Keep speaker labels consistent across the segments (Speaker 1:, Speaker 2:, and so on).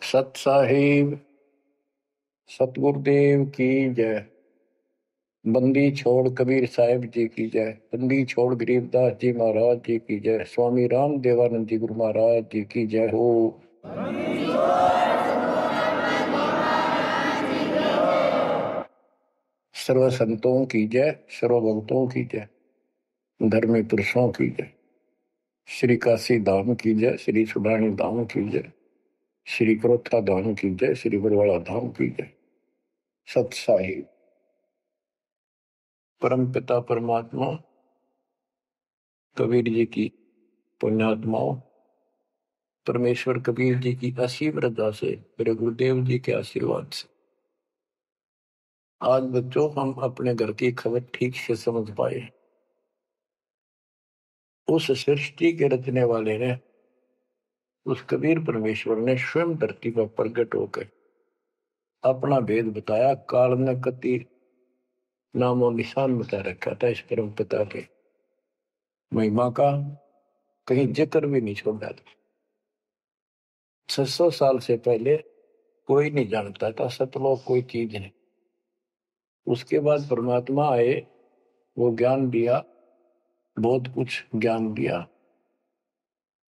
Speaker 1: सत साहिब सतगुरुदेव की जय। बंदी छोड़ कबीर साहिब जी की जय। बंदी छोड़ गरीबदास जी महाराज जी की जय। स्वामी राम देवानंद जी गुरु महाराज जी की जय हो। सर्व संतों की जय, सर्व भक्तों की जय, धर्मी पुरुषों की जय। श्री काशी धाम की जय, श्री सुडानी धाम की जय, श्री क्रोथा धाम की जय, श्री बरवाड़ा धाम की जय। सत साहिब परम पिता परमात्मा कबीर जी की पुण्यात्माओं, परमेश्वर कबीर जी की असीम रजा से, मेरे गुरुदेव जी के आशीर्वाद से आज बच्चों हम अपने घर की खबर ठीक से समझ पाए। उस सृष्टि के रचने वाले ने, उस कबीर परमेश्वर ने स्वयं धरती पर प्रकट होकर अपना भेद बताया। काल ने कति नामों निशान बता रखा था इस परम पिता के महिमा का, कहीं जिक्र भी नहीं छोड़ा था। 600 साल से पहले कोई नहीं जानता था सतलोक कोई चीज नहीं। उसके बाद परमात्मा आए, वो ज्ञान दिया, बहुत कुछ ज्ञान दिया,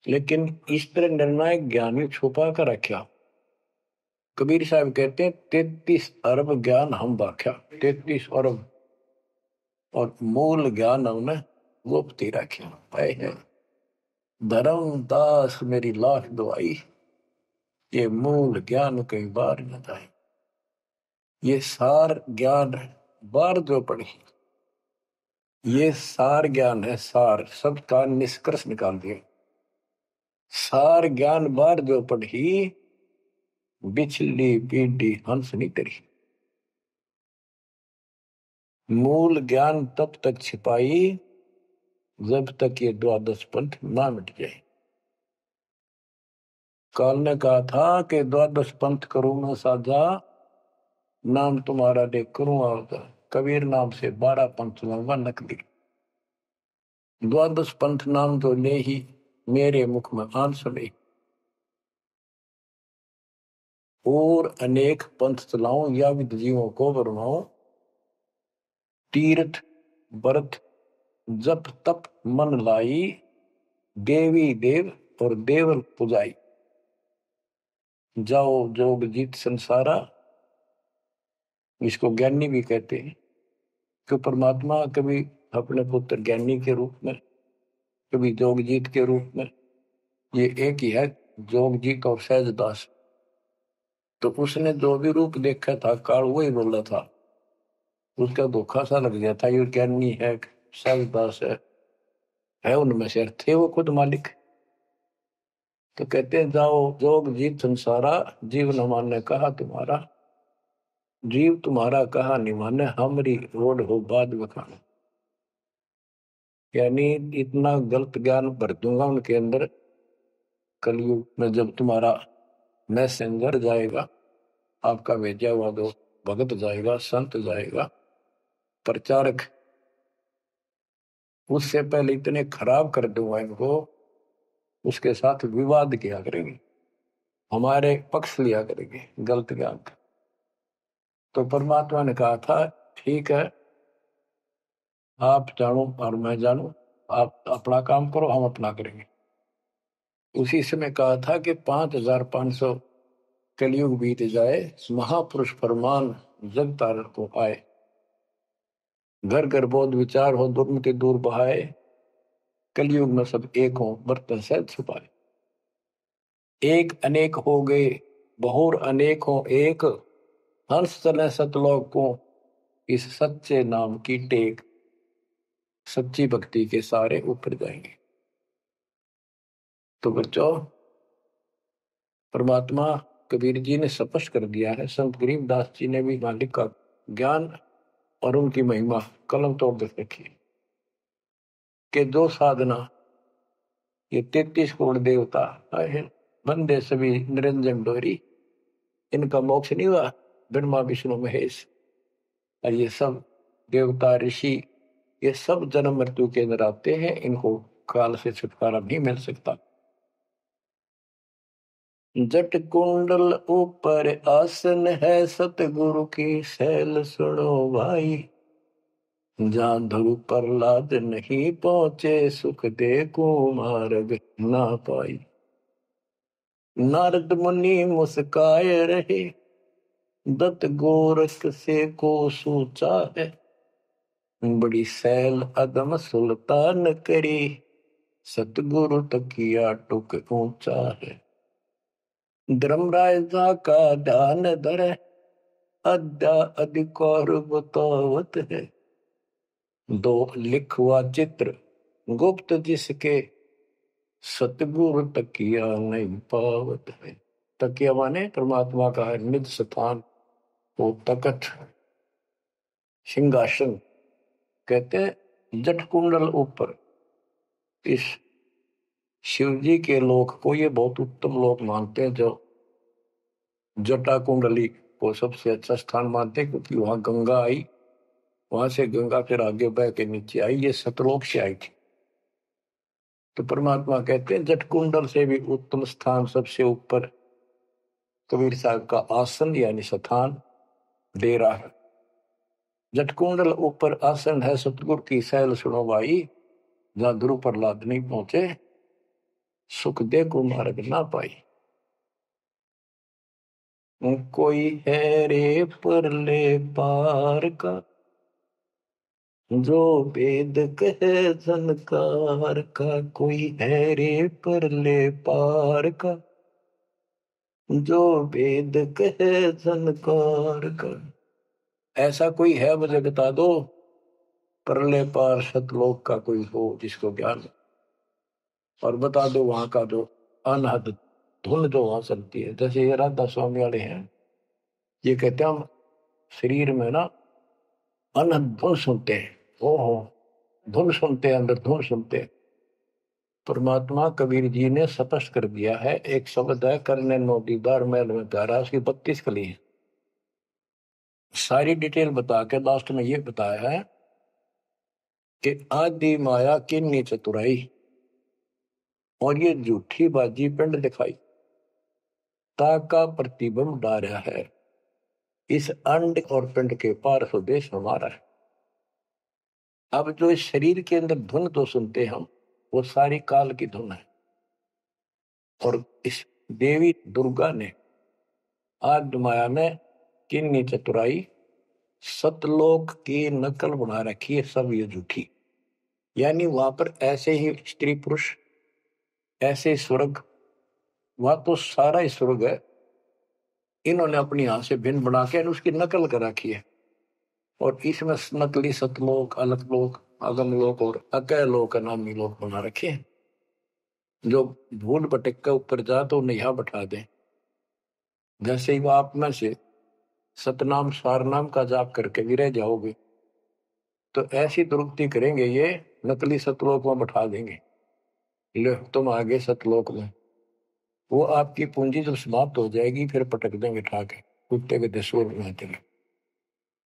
Speaker 1: लेकिन इस तरह निर्णायक ज्ञान ही छुपा कर रखा। कबीर साहब कहते हैं 33 अरब ज्ञान हम बाख्या, 33 अरब, और मूल ज्ञान हमने गुप्त ही रखा। धर्म दास मेरी लाख दुआई, ये मूल ज्ञान कई बार न जाए। ये सार ज्ञान बार जो पढ़ी, ये सार ज्ञान है, सार सबका निष्कर्ष निकाल दिया। सार ज्ञान बार जो पढ़ी, बिछली पीढ़ी हंस नहीं तरी। मूल ज्ञान तब तक छिपाई जब तक ये द्वादश पंथ ना मिट जाए। काल ने कहा था कि द्वादश पंथ करूं मैं साझा, नाम तुम्हारा देख करूं आवता। कबीर नाम से 12 पंथ लंबा नकली। द्वादश पंथ नाम तो ले ही मेरे मुख में आन सुने, और अनेक पंथ चलाऊं या विद जीवों को बरमाऊं। तीर्थ व्रत जप तप मन लाई, देवी देव और देवल पुजाई। जाओ जोग जीत संसारा, इसको ज्ञानी भी कहते हैं। कि परमात्मा कभी अपने पुत्र ज्ञानी के रूप में, कभी जोगजीत के रूप में, ये एक ही है जोगजीत और सहजदास। तो उसने जो भी रूप देखा था काल वही बोला था। उसका धोखा सा लग गया था, ये ज्ञानी है सहजदास है उनमें से थे वो खुद मालिक। तो कहते हैं जाओ जोग जीत संसारा, जीव न माने कहा तुम्हारा। जीव तुम्हारा कहा नहीं माने, हमारी रोड हो बाद बखाना। यानी इतना गलत ज्ञान भर दूंगा उनके अंदर कलयुग में, जब तुम्हारा मैसेंजर जाएगा, आपका भेजा हुआ दो भगत जाएगा, संत जाएगा, प्रचारक, उससे पहले इतने खराब कर दूंगा इनको, उसके साथ विवाद किया करेंगे, हमारे पक्ष लिया करेंगे गलत ज्ञान का। तो परमात्मा ने कहा था ठीक है, आप जानो और मैं जानू, आप अपना काम करो, हम अपना करेंगे। उसी समय कहा था कि 5500 कलयुग बीत जाए, महापुरुष फरमान जग तारण को आए। घर घर बोध विचार हो, दुर्मति दूर बहाए, कलयुग में सब एक हो, बर्तन से छुपाए। एक अनेक हो गए बहुर अनेक हो एक, हंस चले सतलोक को इस सच्चे नाम की टेक। सच्ची भक्ति के सारे ऊपर जाएंगे। तो बच्चों, परमात्मा कबीर जी ने स्पष्ट कर दिया है, संत गरीबदास जी ने भी मालिक का ज्ञान और उनकी महिमा कलम तोड़ दे रखी कि जो साधना ये 33 करोड़ देवता बंदे सभी निरंजन डोरी, इनका मोक्ष नहीं हुआ। ब्रह्मा विष्णु महेश और ये सब देवता ऋषि, ये सब जन्म मृत्यु के अंदर आते हैं, इनको काल से छुटकारा नहीं मिल सकता। जट कुंडल ऊपर आसन है, सतगुरु की सैल सुनो भाई। जहाँ ध्रुव प्रहलाद नहीं पहुंचे, सुख दे कुमार्ग ना पाई। नारद मुनि मुस्काए रहे, दत्त गोरख से को सूचा है। बड़ी सैल अदम सुल्तान करी, सतगुरु तकिया टुक ऊंचा है। धर्मराजा का ध्यान धरे, अद्या अधिकार बतावत है। दो लिखवा चित्र गुप्त जिसके, सतगुरु तकिया नहीं पावत है। तकिया माने परमात्मा का निज स्थान, वो तकत सिंहासन। कहते हैं जट कुंडल ऊपर, इस शिव जी के लोक को ये बहुत उत्तम लोक मानते हैं, जो जटा कुंडली को सबसे अच्छा स्थान मानते हैं, क्योंकि वहां गंगा आई, वहां से गंगा फिर आगे बह के नीचे आई, ये सतलोक से आई थी। तो परमात्मा कहते हैं जट कुंडल से भी उत्तम स्थान, सबसे ऊपर कबीर साहब का आसन यानी स्थान डेरा है। जट कुंडल ऊपर आसन है, सतगुरु की सैल सुनो भाई। जहां ध्रुव प्रहलाद नहीं पहुंचे, सुख दे को मार्ग ना पाई। कोई है रे परले पार का, जो वेद कहे झनकार का। कोई है रे परले पार का, जो वेद कहे झनकार का। ऐसा कोई है मुझे बता दो, परले पार सतलोक का कोई हो जिसको ज्ञान। और बता दो वहां का जो अनहद धुन जो वहां चलती है। जैसे ये राधा स्वामी वाले हैं, ये कहते हैं हम शरीर में ना अनहद धुन सुनते हैं। ओहो, धुन सुनते हैं, अंदर धुन सुनते हैं। परमात्मा कबीर जी ने स्पष्ट कर दिया है। एक शब्द है, करने नो दीदार महल में प्यारा, उसकी 32 कली है। सारी डिटेल बता के लास्ट में ये बताया है कि आदि माया किन्नी चतुराई, और ये झूठी बाजी पिंड दिखाई, ताका प्रतिबिंब डारा है। इस अंड और पिंड के पार स्वदेश हमारा है। अब जो इस शरीर के अंदर धुन तो सुनते हम, वो सारी काल की धुन है। और इस देवी दुर्गा ने आदि माया में किन्नी चतुराई, सतलोक की नकल बना रखी है सब ये झूठी। यानी वहां पर ऐसे ही स्त्री पुरुष, ऐसे स्वर्ग, वहां तो सारा ही स्वर्ग है, इन्होंने अपनी हाथ से भिन्न बना के उसकी नकल कर रखी है। और इसमें नकली सतलोक, अलकलोक, अगमलोक और अकैलोक नामी लोक बना रखे हैं। जो भूल भटक के ऊपर जा तो उन्हें यहां बैठा दे। जैसे ही आप में से सतनाम सारनाम का जाप करके भी रह जाओगे, तो ऐसी दुर्गति करेंगे ये, नकली सतलोक में बैठा देंगे। ले तुम आगे सतलोक में, वो आपकी पूंजी जब समाप्त हो जाएगी, फिर पटक देंगे ठाके, कुत्ते के दसूर में चले।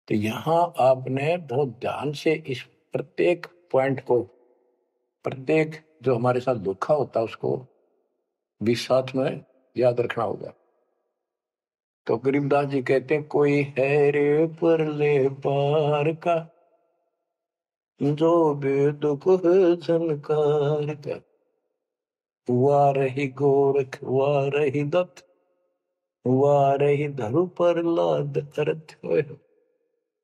Speaker 1: तो यहाँ आपने बहुत ध्यान से इस प्रत्येक पॉइंट को, प्रत्येक जो हमारे साथ धोखा होता है उसको भी साथ में याद रखना होगा। तो गरीबदास जी कहते हैं, कोई है रे परले पार का, जो वेद को झनकार का। हुआ रही गोरख, हुआ रही दत्त, हुआ रही धरु प्रहलाद अर्थ।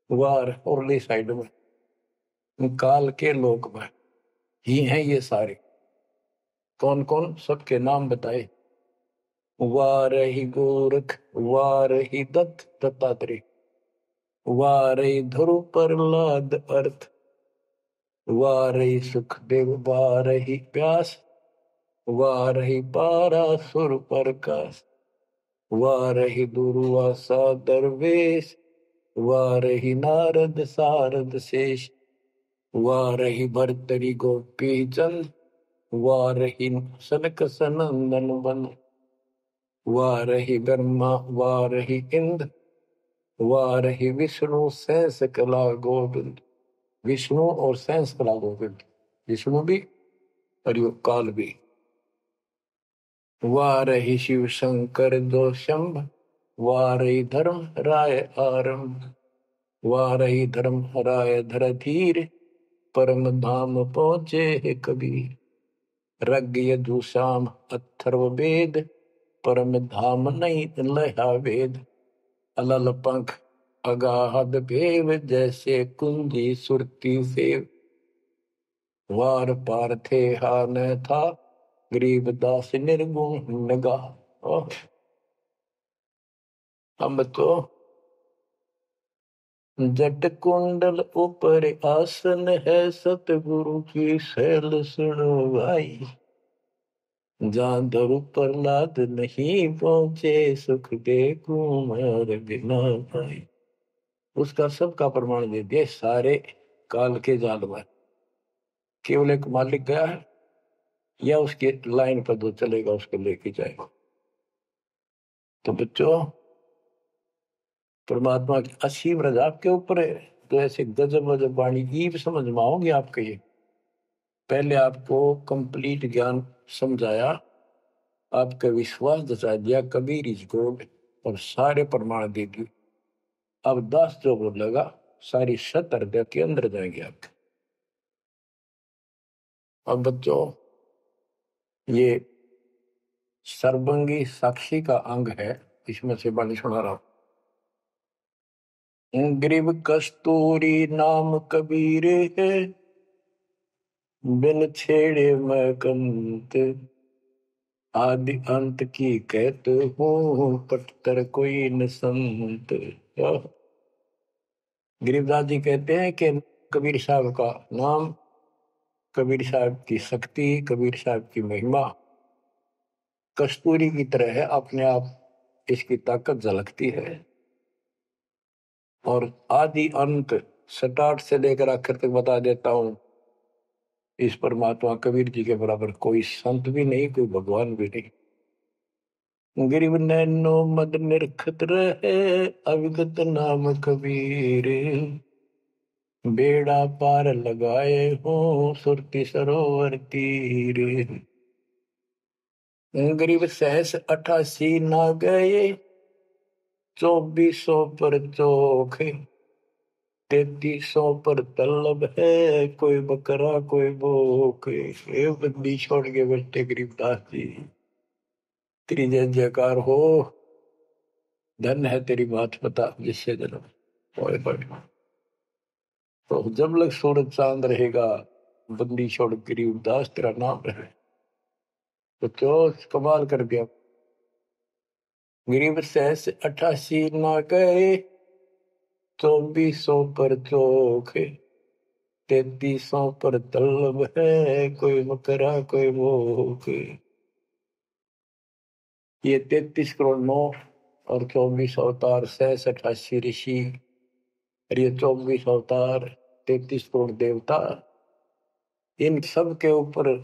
Speaker 1: वार औरली साइड में काल के लोक में ही हैं ये सारे। कौन कौन, सबके नाम बताए। वारही गोरख, वारही दत्त दत्तात्रेय, वारही ध्रुव प्रहलाद अर्थ, वारही सुखदेव, वारही व्यास, वारही पारासुर प्रकाश, वारही दुर्वासा दरवेश, वारही नारद सारद शेष, वारही भरतरी गोपी चंद, वारही सनक सनंदन बन, वारही ब्रह्मा, वारही इंद्र, वारही विष्णु सहस कला गोविंद। विष्णु और सहस कला गोविंद, विष्णु भी और यो काल भी। वारहि शिव शंकर दो शंभ, वारहि धर्म राय आरंभ, वारहि धर्म राय धर धीर, परम धाम पहुँचे है कबीर। रग यजुषाम अथर्व वेद, परम धाम नहीं लहा वेद। अलल पंख अगाध भेव, जैसे कुंजी सुरती सेव। वार पार थे हा न था, गरीबदास निर्गुण नगा। हम तो जट कुंडल ऊपर आसन है, सतगुरु की शैल सुनो भाई। जहाँ धरु प्रहलाद नहीं पहुंचे, सुख दे कुमार बिना भाई। उसका सबका प्रमाण दे दिया सारे काल के जाल में। केवल एक मालिक गया है या उसके लाइन पर जो चलेगा उसको लेके जाएगा। तो बच्चों, परमात्मा की असीम रजा आपके ऊपर है। तो ऐसे गजब गजब वाणी ईब समझ में आओगे आपके। ये पहले आपको कंप्लीट ज्ञान समझाया, आपका विश्वास दसा दिया कबीर इज गॉड, और सारे प्रमाण दे दिए। अब 10 जो बोलेगा सारी सत हृदय के अंदर जाएंगे आपके। अब बच्चों, ये सर्वंगी साक्षी का अंग है, इसमें से बाणी सुना रहा हूं। ग्रीव कस्तूरी नाम कबीर है, बिन छेड़े मैं कंत। आदि अंत की कहत हूँ, पटतर कोई न संत। गरीबदास जी कहते हैं कि कबीर साहब का नाम, कबीर साहब की शक्ति, कबीर साहब की महिमा कस्तूरी की तरह है। अपने आप इसकी ताकत झलकती है। और आदि अंत स्टार्ट से लेकर आखिर तक बता देता हूं। इस परमात्मा कबीर जी के बराबर कोई संत भी नहीं, कोई भगवान भी नहीं। गिरिव नैनो मद निरखत रहे, अविगत नाम कबीर। बेड़ा पार लगाए हो, सुरती सरोवर तीर। गरीब सहस 88 ना गए, 2400 पर चोख। 3300 पर तलब है, कोई बकरा कोई भूख। ये बंदी छोड़ के बच्चे गरीबदास जी, तेरी जय जयकार हो। धन है तेरी बात पता जिससे जन्म ओए बड़े। तो जब लग सूरज चांद रहेगा, बंदी छोड़ गरीबदास तेरा नाम रहे। तो क्यों कमाल कर दिया। गरीब सहस 88 ना गए, 2400 पर चोख। 3300 पर तलब है, कोई बकरा कोई भूख। ये 33 करोड़ 9 और 24 अवतार, 88 ऋषि, और ये 24 अवतार, 33 करोड़ देवता, इन सब के ऊपर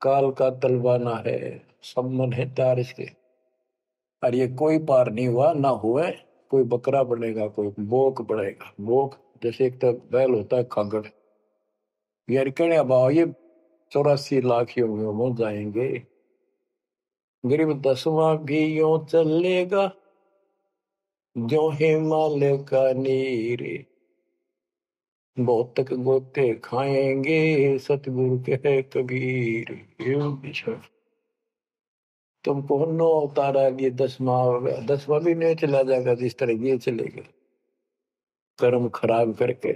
Speaker 1: काल का तलवाना है। सब मन है तार इसके। और ये कोई पार नहीं हुआ ना हुआ। कोई बकरा बनेगा, कोई बोक बनेगा। बोक जैसे एक तो बैल होता है खागड़, यार कहने अब ये 84 लाख योगियों में जाएंगे। गरीब 10वां भी यूं चलेगा, जो हिमालय का नीर। बहुत तक गोते खाएंगे, सतगुरु के कबीर। तुमको 9 अवतारा लिए 10वां हो गया, 10वां भी नहीं चला जाएगा जिस तरह ये चलेगा कर्म खराब करके।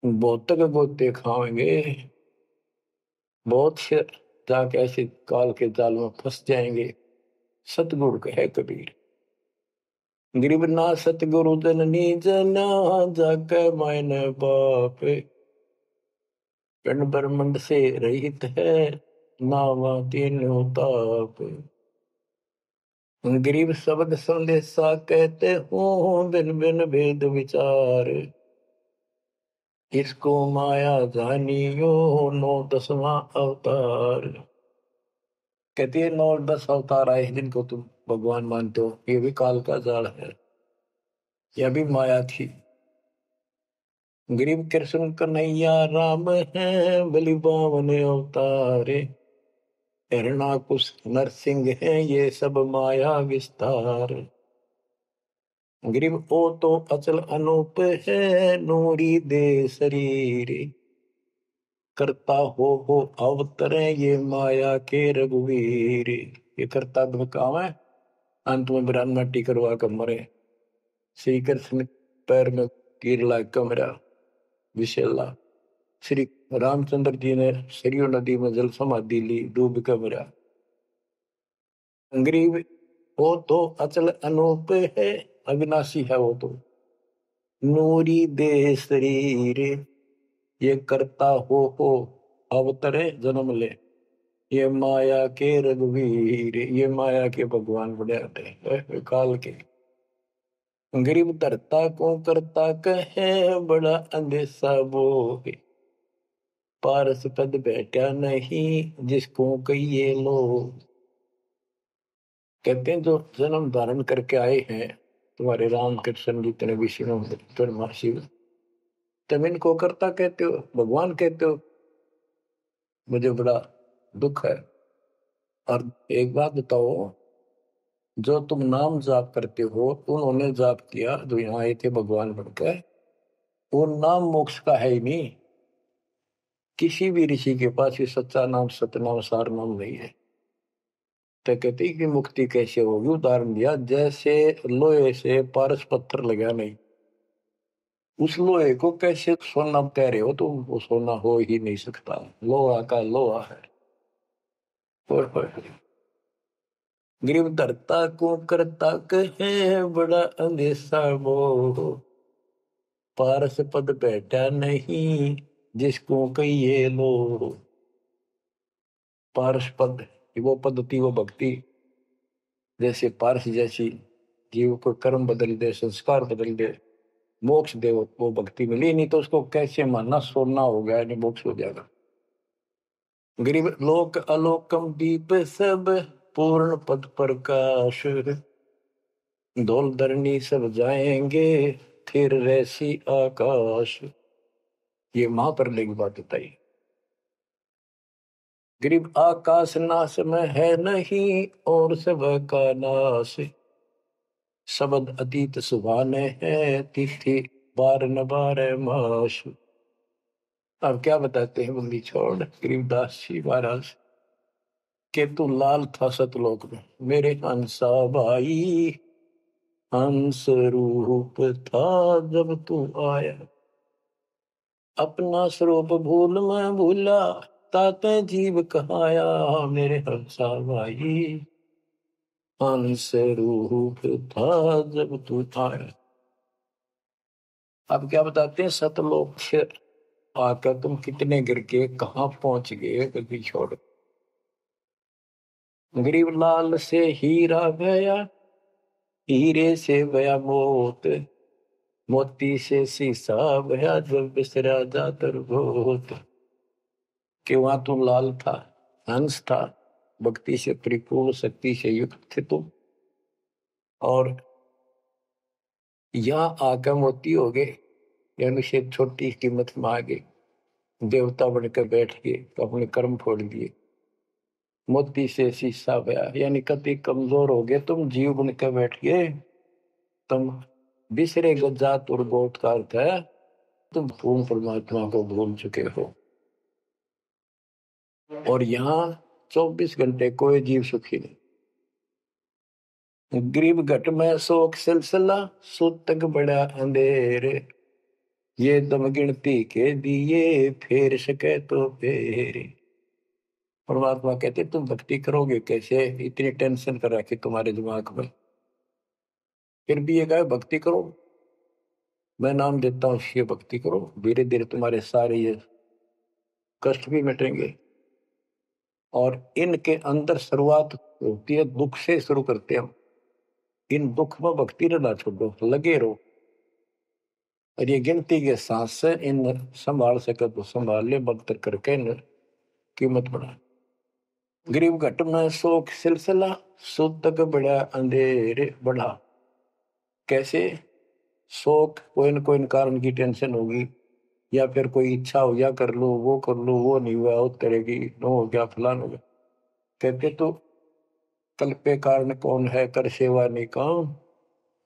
Speaker 1: बहुत तक गोते खाएंगे, बहुत से जाके ऐसे काल के जाल में फंस जाएंगे। सतगुरु कहे कबीर, गरीब ना सतगुरु जननी जना, जाके मायने बाप। पिंड ब्रह्मंड से रहित है, नावा तीनों ताप। गरीब शब्द संदेशा कहते हूँ, बिन बिन भेद विचार। इसको माया जानियो, 9 10वां अवतार। कहती है 9 10 अवतार आए जिनको तुम भगवान मानते हो, ये भी काल का जाल है, यह भी माया थी। गरीब कृष्ण कन्हैया राम है, बलि बावन अवतारे। हिरणाकुश नरसिंह है ये सब माया विस्तार। ग्रीव ओ तो अचल अनूप है नूरी दे शरीर। करता हो अवतरे ये माया के रघुवीर। ये करता काम है, अंत में बिरान मट्टी करवा कर मरे। श्री कृष्ण पैर में कीर लाग कर मरा विशेला। श्री रामचंद्र जी ने सरयू नदी में जल समाधि ली, डूब कर मरा। ग्रीव वो तो अचल अनूप है, अविनाशी है वो तो। नूरी दे शरीर, ये करता हो अवतरे जन्म ले। ये माया के रघुवीर, ये माया के भगवान बड़े होते काल के। गरीब धरता को करता कहे बड़ा अंदेशा बोहे। पारस पद बैठा नहीं जिसको कहिए लोग। कहते हैं जो जन्म धारण करके आए हैं तुम्हारे राम कृष्ण जितने विष्णु शिव, तुम इनको करता कहते हो, भगवान कहते हो। मुझे बड़ा दुख है। और एक बात बताओ, जो तुम नाम जाप करते हो उन्होंने जाप किया जो यहाँ आए थे भगवान बनकर, वो नाम मोक्ष का है ही नहीं। किसी भी ऋषि के पास ये सच्चा नाम सतनाम सार नाम नहीं है। तो कहते कि मुक्ति कैसे होगी, उदाहरण दिया जैसे लोहे से पारस पत्थर लगा नहीं, उस लोहे को कैसे सोना कह रहे हो तुम, वो सोना हो ही नहीं सकता, लोहा का लोहा है। और गरीब धरता को करता कहे बड़ा अंदेशा मोह। पारस पद बैठा नहीं जिसको कहिए लो। पारस पद वो पद्धति वो भक्ति, जैसे पारस जैसी जीव को कर्म बदल दे, संस्कार बदल दे, मोक्ष दे, वो भक्ति मिली। नहीं तो उसको कैसे मानना सोना हो गया, नहीं मोक्ष हो जाएगा। गरीब लोक अलोकम दीप सब पूर्ण पद प्रकाश। धौल धरनी सब जाएंगे फिर रहसी आकाश। ये महाप्रलय की बात बताई। गरीब आकाश नाश में है नहीं और सब का नाश। शब्द अतीत सुभाने है तिथि बार न बार माश। अब क्या बताते हैं बंदी छोड़ गरीबदास जी महाराज के तू लाल था सतलोक में मेरे हंसा भाई। हंस रूप था जब तू आया, अपना स्वरूप भूल मैं भूला, ताते जीव कहाया मेरे हंसा भाई। हंस रूप था जब तू आया। अब क्या बताते हैं, सतलोक से आकर तुम कितने गिर के कहाँ पहुंच गए कभी छोड़। गरीब लाल से हीरा गया, हीरे से गया मोत, मोती से शीशा गया जब बिसरा जातर गोत। कि वहां तुम लाल था, हंस था, भक्ति से परिपूर्ण शक्ति से युक्त थे तुम, और यहाँ आकर मोती हो गए, यानी से छोटी कीमत में आ गए, देवता बनकर बैठ गए तो अपने कर्म फोड़ दिए। मोती से शीशा गया, यानी कति कमजोर हो गए तुम, जीव बनकर बैठ गए तुम। बिसरे जात और गोत का अर्थ है तुम पूर्ण परमात्मा को भूल चुके हो। और यहाँ 24 घंटे कोई जीव सुखी नहीं। गरीब घट में शोक सिलसिला सुतक बड़ा अंधेरे। ये दम गिनती के दिए फेर सके तो फेरे। परमात्मा कहते तुम भक्ति करोगे कैसे, इतनी टेंशन कर रखी तुम्हारे दिमाग में, फिर भी ये कहे भक्ति करो, मैं नाम देता हूँ, ये भक्ति करो, धीरे धीरे तुम्हारे सारे ये कष्ट भी मिटेंगे। और इनके अंदर शुरुआत होती है दुख से, शुरू करते हैं। इन दुख में भक्ति रहना छोड़ो, लगे रहो, और ये गिनती के सांस से इन संभाल सके तो संभाल ले, बदतर करके इन कीमत बढ़ा। गरीब घट में शोक सिलसिला सुतक बड़ा अंधेरे बढ़ा। कैसे, शोक कोई न कोई कारण की टेंशन होगी, या फिर कोई इच्छा हो, या कर लो वो कर लो, वो नहीं हुआ, वो करेगी, नो हो गया, फलान हो गया। कहते तो कल्पे कारण कौन है कर सेवा नहीं काम,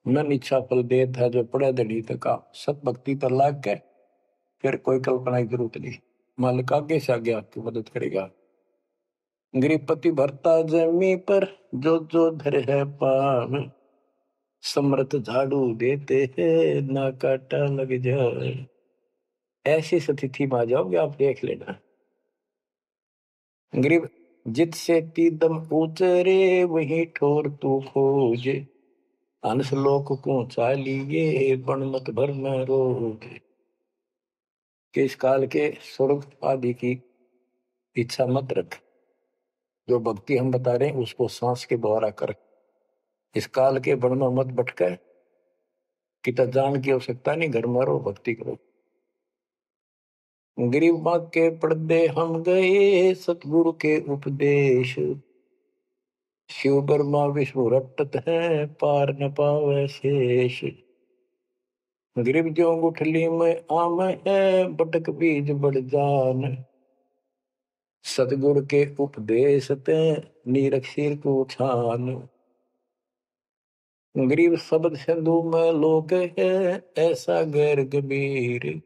Speaker 1: मन इच्छा फल देत है जो पड़े धड़ी तका। सत भक्ति पर लाग के फिर कोई कल्पना की जरूरत नहीं, मालिक आगे से आगे आपकी मदद करेगा। गृहपति भरता जमी पर जो जो धर है पान, समर्थ झाड़ू देते हैं ना काटा लग जाए। ऐसी स्थिति में आ जाओगे आप, देख लेना। गरीब जित से तीदम उतरे वही ठोर तू खोज, अंश लोक को चालिए बन मत भर न रोग। कि इस काल के स्वर्ग आदि की इच्छा मत रख, जो भक्ति हम बता रहे हैं उसको सांस के द्वारा कर। इस काल के बन में मत भटके, कितना जान की आवश्यकता नहीं, घर में रहो भक्ति करो। गरीब बाग के पर्दे हम गए सतगुरु के उपदेश, शिव ब्रह्मा विष्णु रटत है पार न पावे शेष। गरीब जो गुठली में आम है बटक बीज बढ़ जान, सतगुरु के उपदेश ते नीरख सिर को छान। गरीब शब्द सिंधु में लोग है ऐसा गैर गंभीर,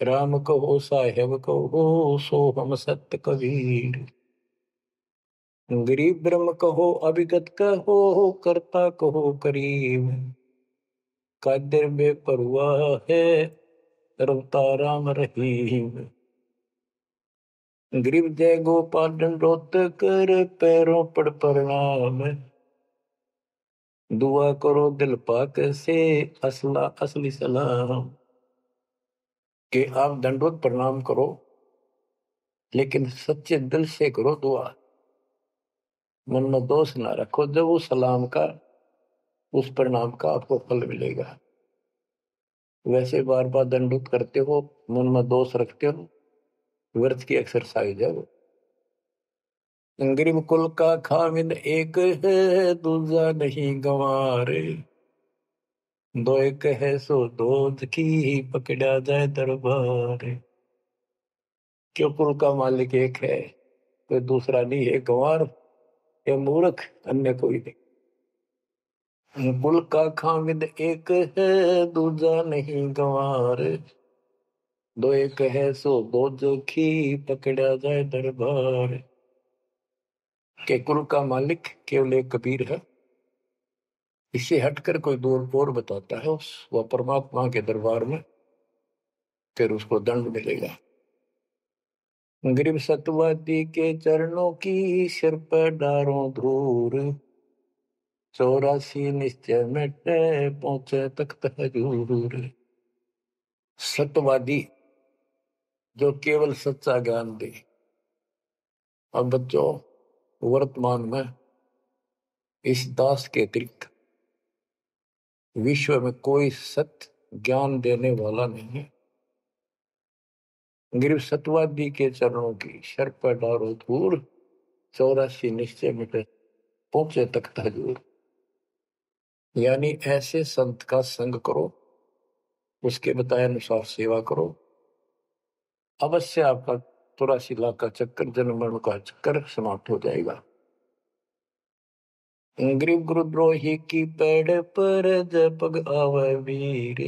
Speaker 1: राम कहो साहेब कहो सो हम सत्य कबीर। गरीब ब्रह्म कहो अभिगत कहो करता कहो करीब, कादिर बेपरवाह है रवता राम रहीम। गरीब जय गोपाल दंडोत कर पैरों पड़ प्रणाम, दुआ करो दिल पाक से असला असली सलाम। कि आप दंडोत प्रणाम करो लेकिन सच्चे दिल से करो दुआ, मन में दोष ना रखो। जब उस सलाम का उस प्रणाम का आपको फल मिलेगा। वैसे बार बार दंडोत करते हो, मन में दोष रखते हो, व्यर्थ की एक्सरसाइज है वो। गरीब कुल का खामिद एक है दूजा नहीं गंवारे, दो एक है सो दूध की पकड़ा जाए दरबार। क्यों कुल का मालिक एक है, कोई दूसरा नहीं है, गंवार या मूर्ख अन्य कोई नहीं। कुल का खामिद एक है दूजा नहीं गंवार, दो एक है सो दो जोखी पकड़ा जाए दरबार। के कुल का मालिक केवल एक कबीर है, इससे हटकर कोई दूर और बताता है उस वह परमात्मा के दरबार में फिर उसको दंड मिलेगा। गरीब सतवादी के चरणों की सिर पर डारों धूर, 84 निश्चय मिटे पहुंचे तख्त हजूर। सत्यवादी जो केवल सच्चा ज्ञान दे। अब बच्चों वर्तमान में इस दास के अतिरिक्त विश्व में कोई सत्य ज्ञान देने वाला नहीं है। गरीब सतवादी के चरणों की शर पर डारो धूर, 84 निश्चय मिटे पहुंचे तख्त हजूर। यानी ऐसे संत का संग करो, उसके बताए अनुसार सेवा करो, अवश्य आपका 84 लाख का चक्कर जन्म मरण का चक्कर समाप्त हो जाएगा। गरीब गुरुद्रोही की पेड़ पर जब पग आवे वीर,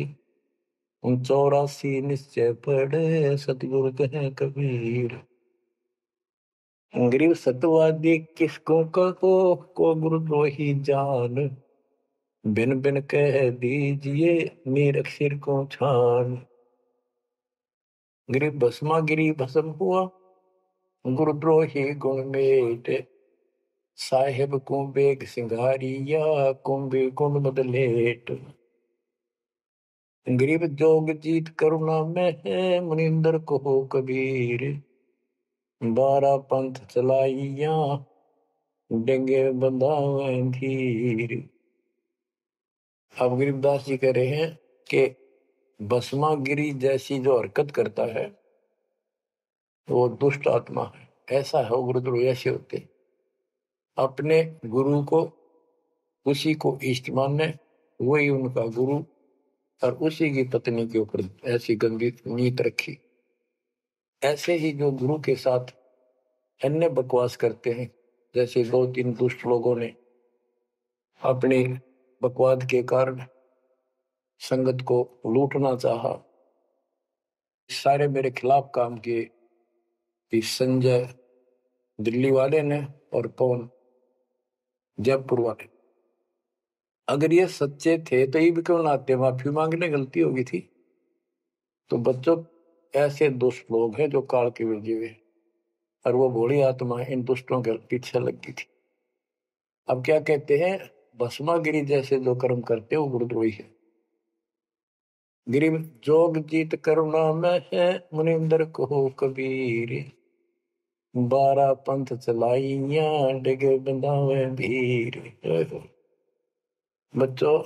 Speaker 1: 84 निश्चय पढ़े सतगुरु कहे कबीर। गरीब सतवादी किसको कहो को गुरुद्रोही जान, बिन बिन कह दीजिए नीरख सिर को छान। गरीब भस्मा गिरी भस्म हुआ गुरुद्रोही गुण मेट, साहेब को बेग सिंगारिया कुंभी गुण बदलेट। गरीब जोग जीत करुणा में है मुनिंदर को हो कबीर, 12 पंथ चलाइया डेंगे बंधावे धीर। अब गरीबदास जी कह रहे हैं कि भस्मागिरी जैसी जो हरकत करता है वो दुष्ट आत्मा है, ऐसा है वो गुरुद्रोही ऐसे होते। अपने गुरु को उसी को इष्ट माने, वही उनका गुरु, और उसी की पत्नी के ऊपर ऐसी गंदी नीत रखी। ऐसे ही जो गुरु के साथ अन्य बकवास करते हैं। जैसे 2-3 दुष्ट लोगों ने अपनी बकवाद के कारण संगत को लूटना चाहा, सारे मेरे खिलाफ काम किए, कि संजय दिल्ली वाले ने और कौन जयपुर वाले। अगर ये सच्चे थे तो ये भी क्यों ना आते, माफी मांगने गलती होगी थी। तो बच्चों, ऐसे दुष्ट लोग हैं जो काल के भेजे हुए, और वो भोली आत्मा इन दुष्टों के पीछे लग गई थी। अब क्या कहते हैं, भस्मागिरी जैसे जो कर्म करते हो गुरुद्रोही है। गिरी जोग जीत करुणा में है, मुनिंदर को कबीर, 12 पंथ चलाइया डगे बंधावे भीर। बच्चों,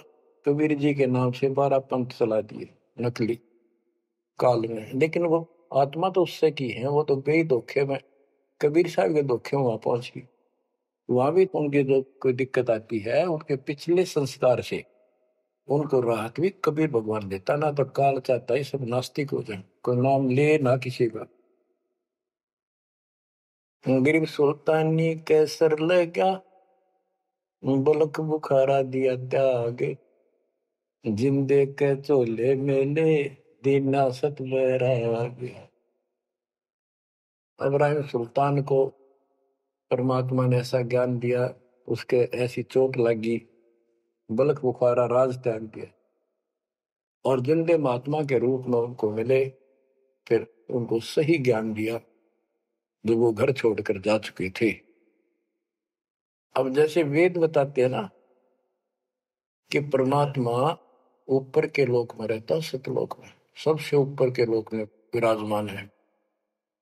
Speaker 1: कबीर जी के नाम से 12 पंथ चला दिए नकली काल में, लेकिन वो आत्मा तो उससे की है, वो तो गई धोखे में, कबीर साहब के धोखे में वहां पहुंच गई। वहां भी उनकी जो कोई दिक्कत आती है, उनके पिछले संस्कार से उनको राहत भी कबीर भगवान देता। ना तो काल चाहता है सब नास्तिक हो जाए, कोई नाम ले ना किसी का। गरीब सुल्तानी कैसर लगा, बलक बुखारा दिया त्याग, जिंदे के चोले मेले दीना सत बैराग। इब्राहिम सुल्तान को परमात्मा ने ऐसा ज्ञान दिया, उसके ऐसी चोट लगी, बलक बुखारा राज त्याग दिया, और जिंदे महात्मा के रूप में उनको मिले, फिर उनको सही ज्ञान दिया जो वो घर छोड़कर जा चुके थे। अब जैसे वेद बताते हैं ना कि परमात्मा ऊपर के लोक में रहता, सतलोक में, सबसे ऊपर के लोक में विराजमान है।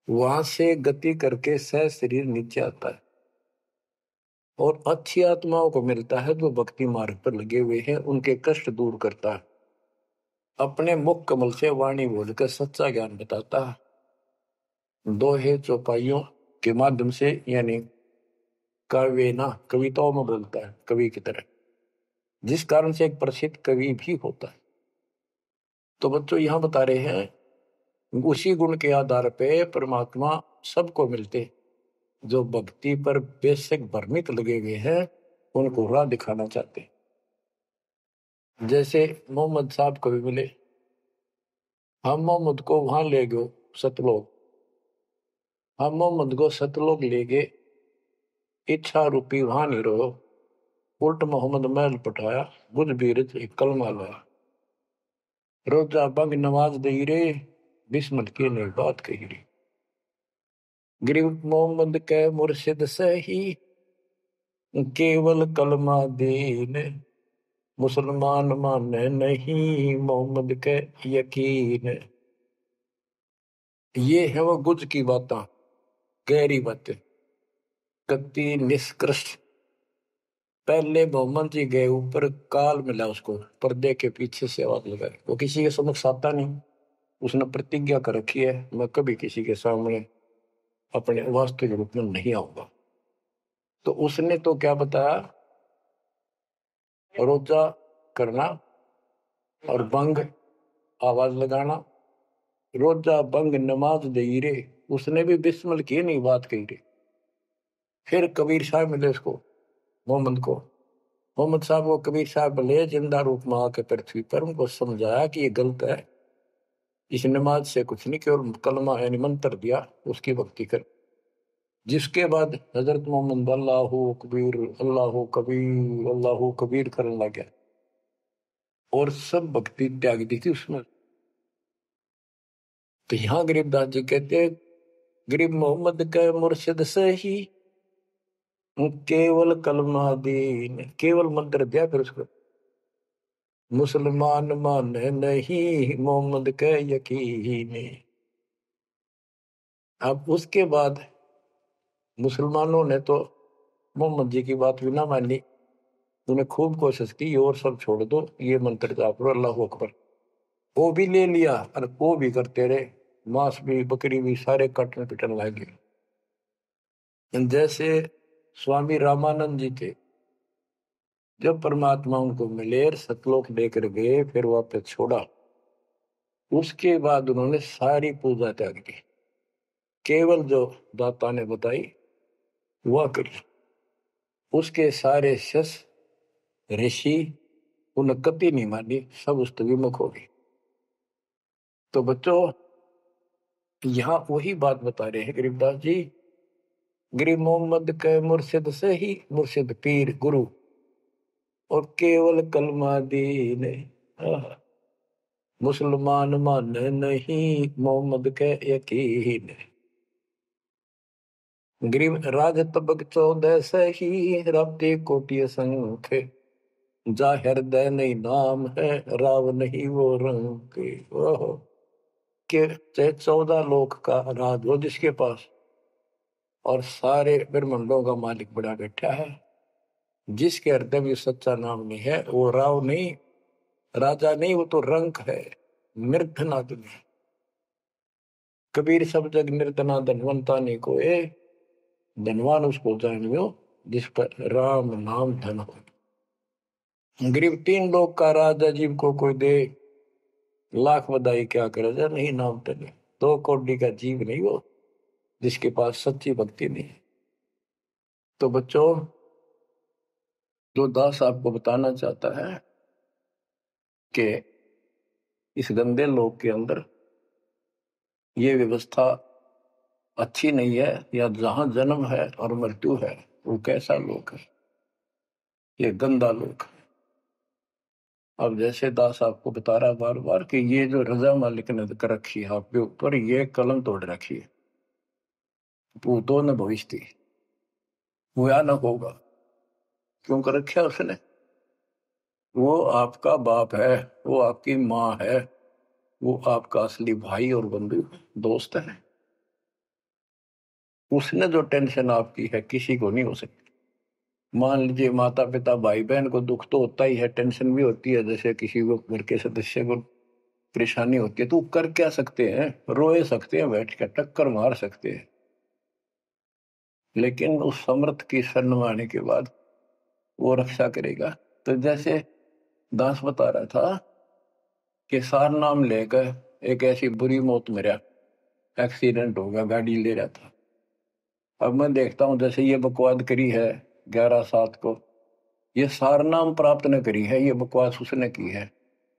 Speaker 1: वहां से गति करके सह शरीर नीचे आता है और अच्छी आत्माओं को मिलता है जो भक्ति मार्ग पर लगे हुए हैं, उनके कष्ट दूर करता है, अपने मुख कमल से वाणी बोलकर सच्चा ज्ञान बताता है, दोहे चौपाइयों के माध्यम से, यानी काव्य ना कविताओं में बोलता है कवि की तरह, जिस कारण से एक प्रसिद्ध कवि भी होता है। तो बच्चों यहां बता रहे हैं उसी गुण के आधार पे परमात्मा सबको मिलते, जो भक्ति पर बेशक भ्रमित लगे हुए हैं उनको राह दिखाना चाहते। जैसे मोहम्मद साहब को भी मिले, हम मोहम्मद को वहां ले गए सतलोक, हम मोहम्मद को सतलोक ले गए, इच्छा रूपी वहां नहीं रहो, उल्ट मोहम्मद महल पठाया, बुझ बीरज एक कलमा लाया, रोजा बंग नमाज दे रे, बिस्मत की ने बात कही रे। गरीब मोहम्मद के मुर्शिद सही, केवल कलमा दीन, मुसलमान माने नहीं मोहम्मद के यकीन। ये है वो गुज की बातें, गहरी बातें, कति निष्कृष्ट। पहले मोहम्मद जी गए ऊपर, काल मिला उसको, पर्दे के पीछे से आवाज लगाई, वो किसी के समक्ष आता नहीं, उसने प्रतिज्ञा कर रखी है मैं कभी किसी के सामने अपने वास्तविक रूप में नहीं आऊंगा। तो उसने तो क्या बताया, रोजा करना और बंग आवाज लगाना, रोजा बंग नमाज दे रे, उसने भी बिस्मिल की नहीं बात कही रे। फिर कबीर साहब मिले उसको, मोहम्मद को, मोहम्मद साहब को कबीर साहब मिले जिंदा रूप में आके पृथ्वी पर, उनको समझाया कि ये गलत है, इस नमाज से कुछ नहीं, केवल कलमा यानी मंत्र दिया, उसकी भक्ति कर। जिसके बाद हजरत मोहम्मद अल्लाह कबीर अल्लाह कबीर अल्लाह कबीर करने लग गया और सब भक्ति त्याग दी थी उसमें। तो यहाँ गरीबदास जी कहते हैं, गरीब मोहम्मद के मुर्शिद से ही केवल कलमा दीन, केवल मंत्र दिया, फिर उसको मुसलमान माने नहीं मोहम्मद के यकीन। अब उसके बाद मुसलमानों ने तो मोहम्मद जी की बात भी ना मानी, उन्हें खूब कोशिश की और सब छोड़ दो, ये मंत्र जाप करो अल्लाह अकबर, वो भी ले लिया और वो भी करते रहे, मांस भी बकरी भी सारे कटने पिटने लगे। जैसे स्वामी रामानंद जी थे, जब परमात्मा उनको मिले सतलोक लेकर गए, फिर वापस छोड़ा, उसके बाद उन्होंने सारी पूजा त्याग दी, केवल जो दाता ने बताई हुआ कर। उसके सारे शस ऋषि उन्हें कति नहीं मानी, सब उस तो विमुख हो गए। तो बच्चों यहाँ वही बात बता रहे हैं गरीबदास जी। गरीब मोहम्मद के मुर्शिद से ही मुर्शिद पीर गुरु और केवल कलमा दीन, मुसलमान मान नहीं मोहम्मद के यकीन। गरीब राज तबक 14 से ही राब्ते कोटि संख्य, जा हृदय नहीं नाम है राव नहीं वो रंग के। ओहो के चाहे 14 लोक का राज हो जिसके पास, और सारे ब्रह्मांडों का मालिक बड़ा बैठा है, जिसके हृदय में सच्चा नाम नहीं है वो राव नहीं, राजा नहीं, वो तो रंक है, निर्धनादन है। कबीर सब जग निर्धना धनवंता नहीं कोए, धनवान उसको जानियो जिस पर राम नाम धन हो। गरीब 3 लोग का राजा जीव को कोई दे, लाख बधाई क्या करे जा नहीं नाम धन। 2 कौड़ी का जीव नहीं वो जिसके पास सच्ची भक्ति नहीं है। तो बच्चों जो दास आपको बताना चाहता है कि इस गंदे लोक के अंदर ये व्यवस्था अच्छी नहीं है, या जहां जन्म है और मृत्यु है वो कैसा लोक है, ये गंदा लोक है। अब जैसे दास आपको बता रहा बार बार कि ये जो रजा मालिक ने कर रखी है आपके ऊपर, ये कलम तोड़ रखी है, भूतों ने भविष्य थी, हुआ न होगा। क्यों कर रखा उसने? वो आपका बाप है, वो आपकी माँ है, वो आपका असली भाई और बंधु दोस्त है। उसने जो टेंशन आपकी है किसी को नहीं हो सकती। मान लीजिए माता पिता भाई बहन को दुख तो होता ही है, टेंशन भी होती है, जैसे किसी को घर के सदस्य को परेशानी होती है, तो कर क्या सकते हैं? रोए सकते हैं, बैठ कर टक्कर मार सकते हैं, लेकिन उस समर्थ की शरण में आने के बाद वो रक्षा करेगा। तो जैसे दास बता रहा था कि सार नाम लेकर एक ऐसी बुरी मौत मरा, एक्सीडेंट होगा, गाड़ी ले रहा था। अब मैं देखता हूं जैसे ये बकवाद करी है 11/7 को, ये सार नाम प्राप्त न करी है, ये बकवास उसने की है।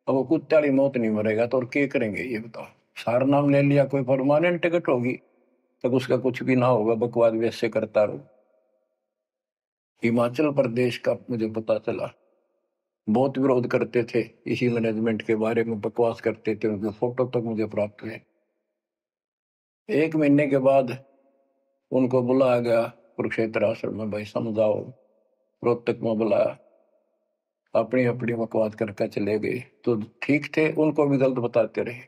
Speaker 1: अब वो कुत्ते वाली मौत नहीं मरेगा तो और क्या करेंगे ये बताओ? सार नाम ले लिया, कोई परमानेंट टिकट होगी तक उसका कुछ भी ना होगा, बकवाद वैसे करता रहो। हिमाचल प्रदेश का मुझे पता चला, बहुत विरोध करते थे इसी मैनेजमेंट के बारे में, बकवास करते थे, उनके फोटो तक मुझे प्राप्त हुए। 1 महीने के बाद उनको बुलाया गया कुरुक्षेत्र आश्रम में, भाई समझाओ। रोहतक में बुलाया, अपनी अपनी बकवास करके चले गए। तो ठीक थे, उनको भी गलत बताते रहे।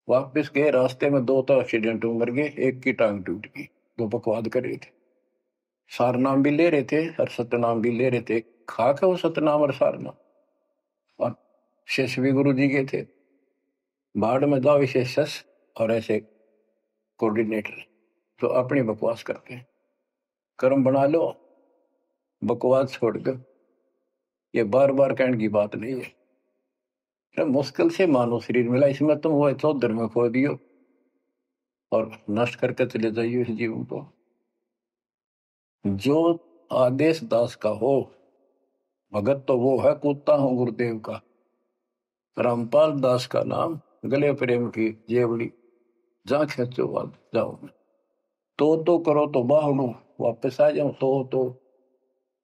Speaker 1: वापिस गए, रास्ते में 2 तो एक्सीडेंट में मर गए, एक की टांग टूट गई। जो बकवाद कर रहे थे, सार नाम भी ले रहे थे और सतनाम भी ले रहे थे, खाक है वो सतनाम और सार नाम। और शिष्य भी गुरु जी के थे, बाढ़ में जाओ विशेष और ऐसे कोऑर्डिनेटर तो अपनी बकवास करते हैं। कर्म बना लो, बकवास छोड़ कर। ये बार बार कहने की बात नहीं है, तो मुश्किल से मानो शरीर मिला, इसमें तुम वो चौधर में खो दियो और नष्ट करके चले जाइए इस जीवन को। जो आदेश दास का हो, भगत तो वो है, कूदता हूं गुरुदेव का। रामपाल दास का नाम, गले प्रेम की जेवड़ी, जा खेचो बाद जाओ। तो करो तो बाहड़ू, वापस आ जाऊं तो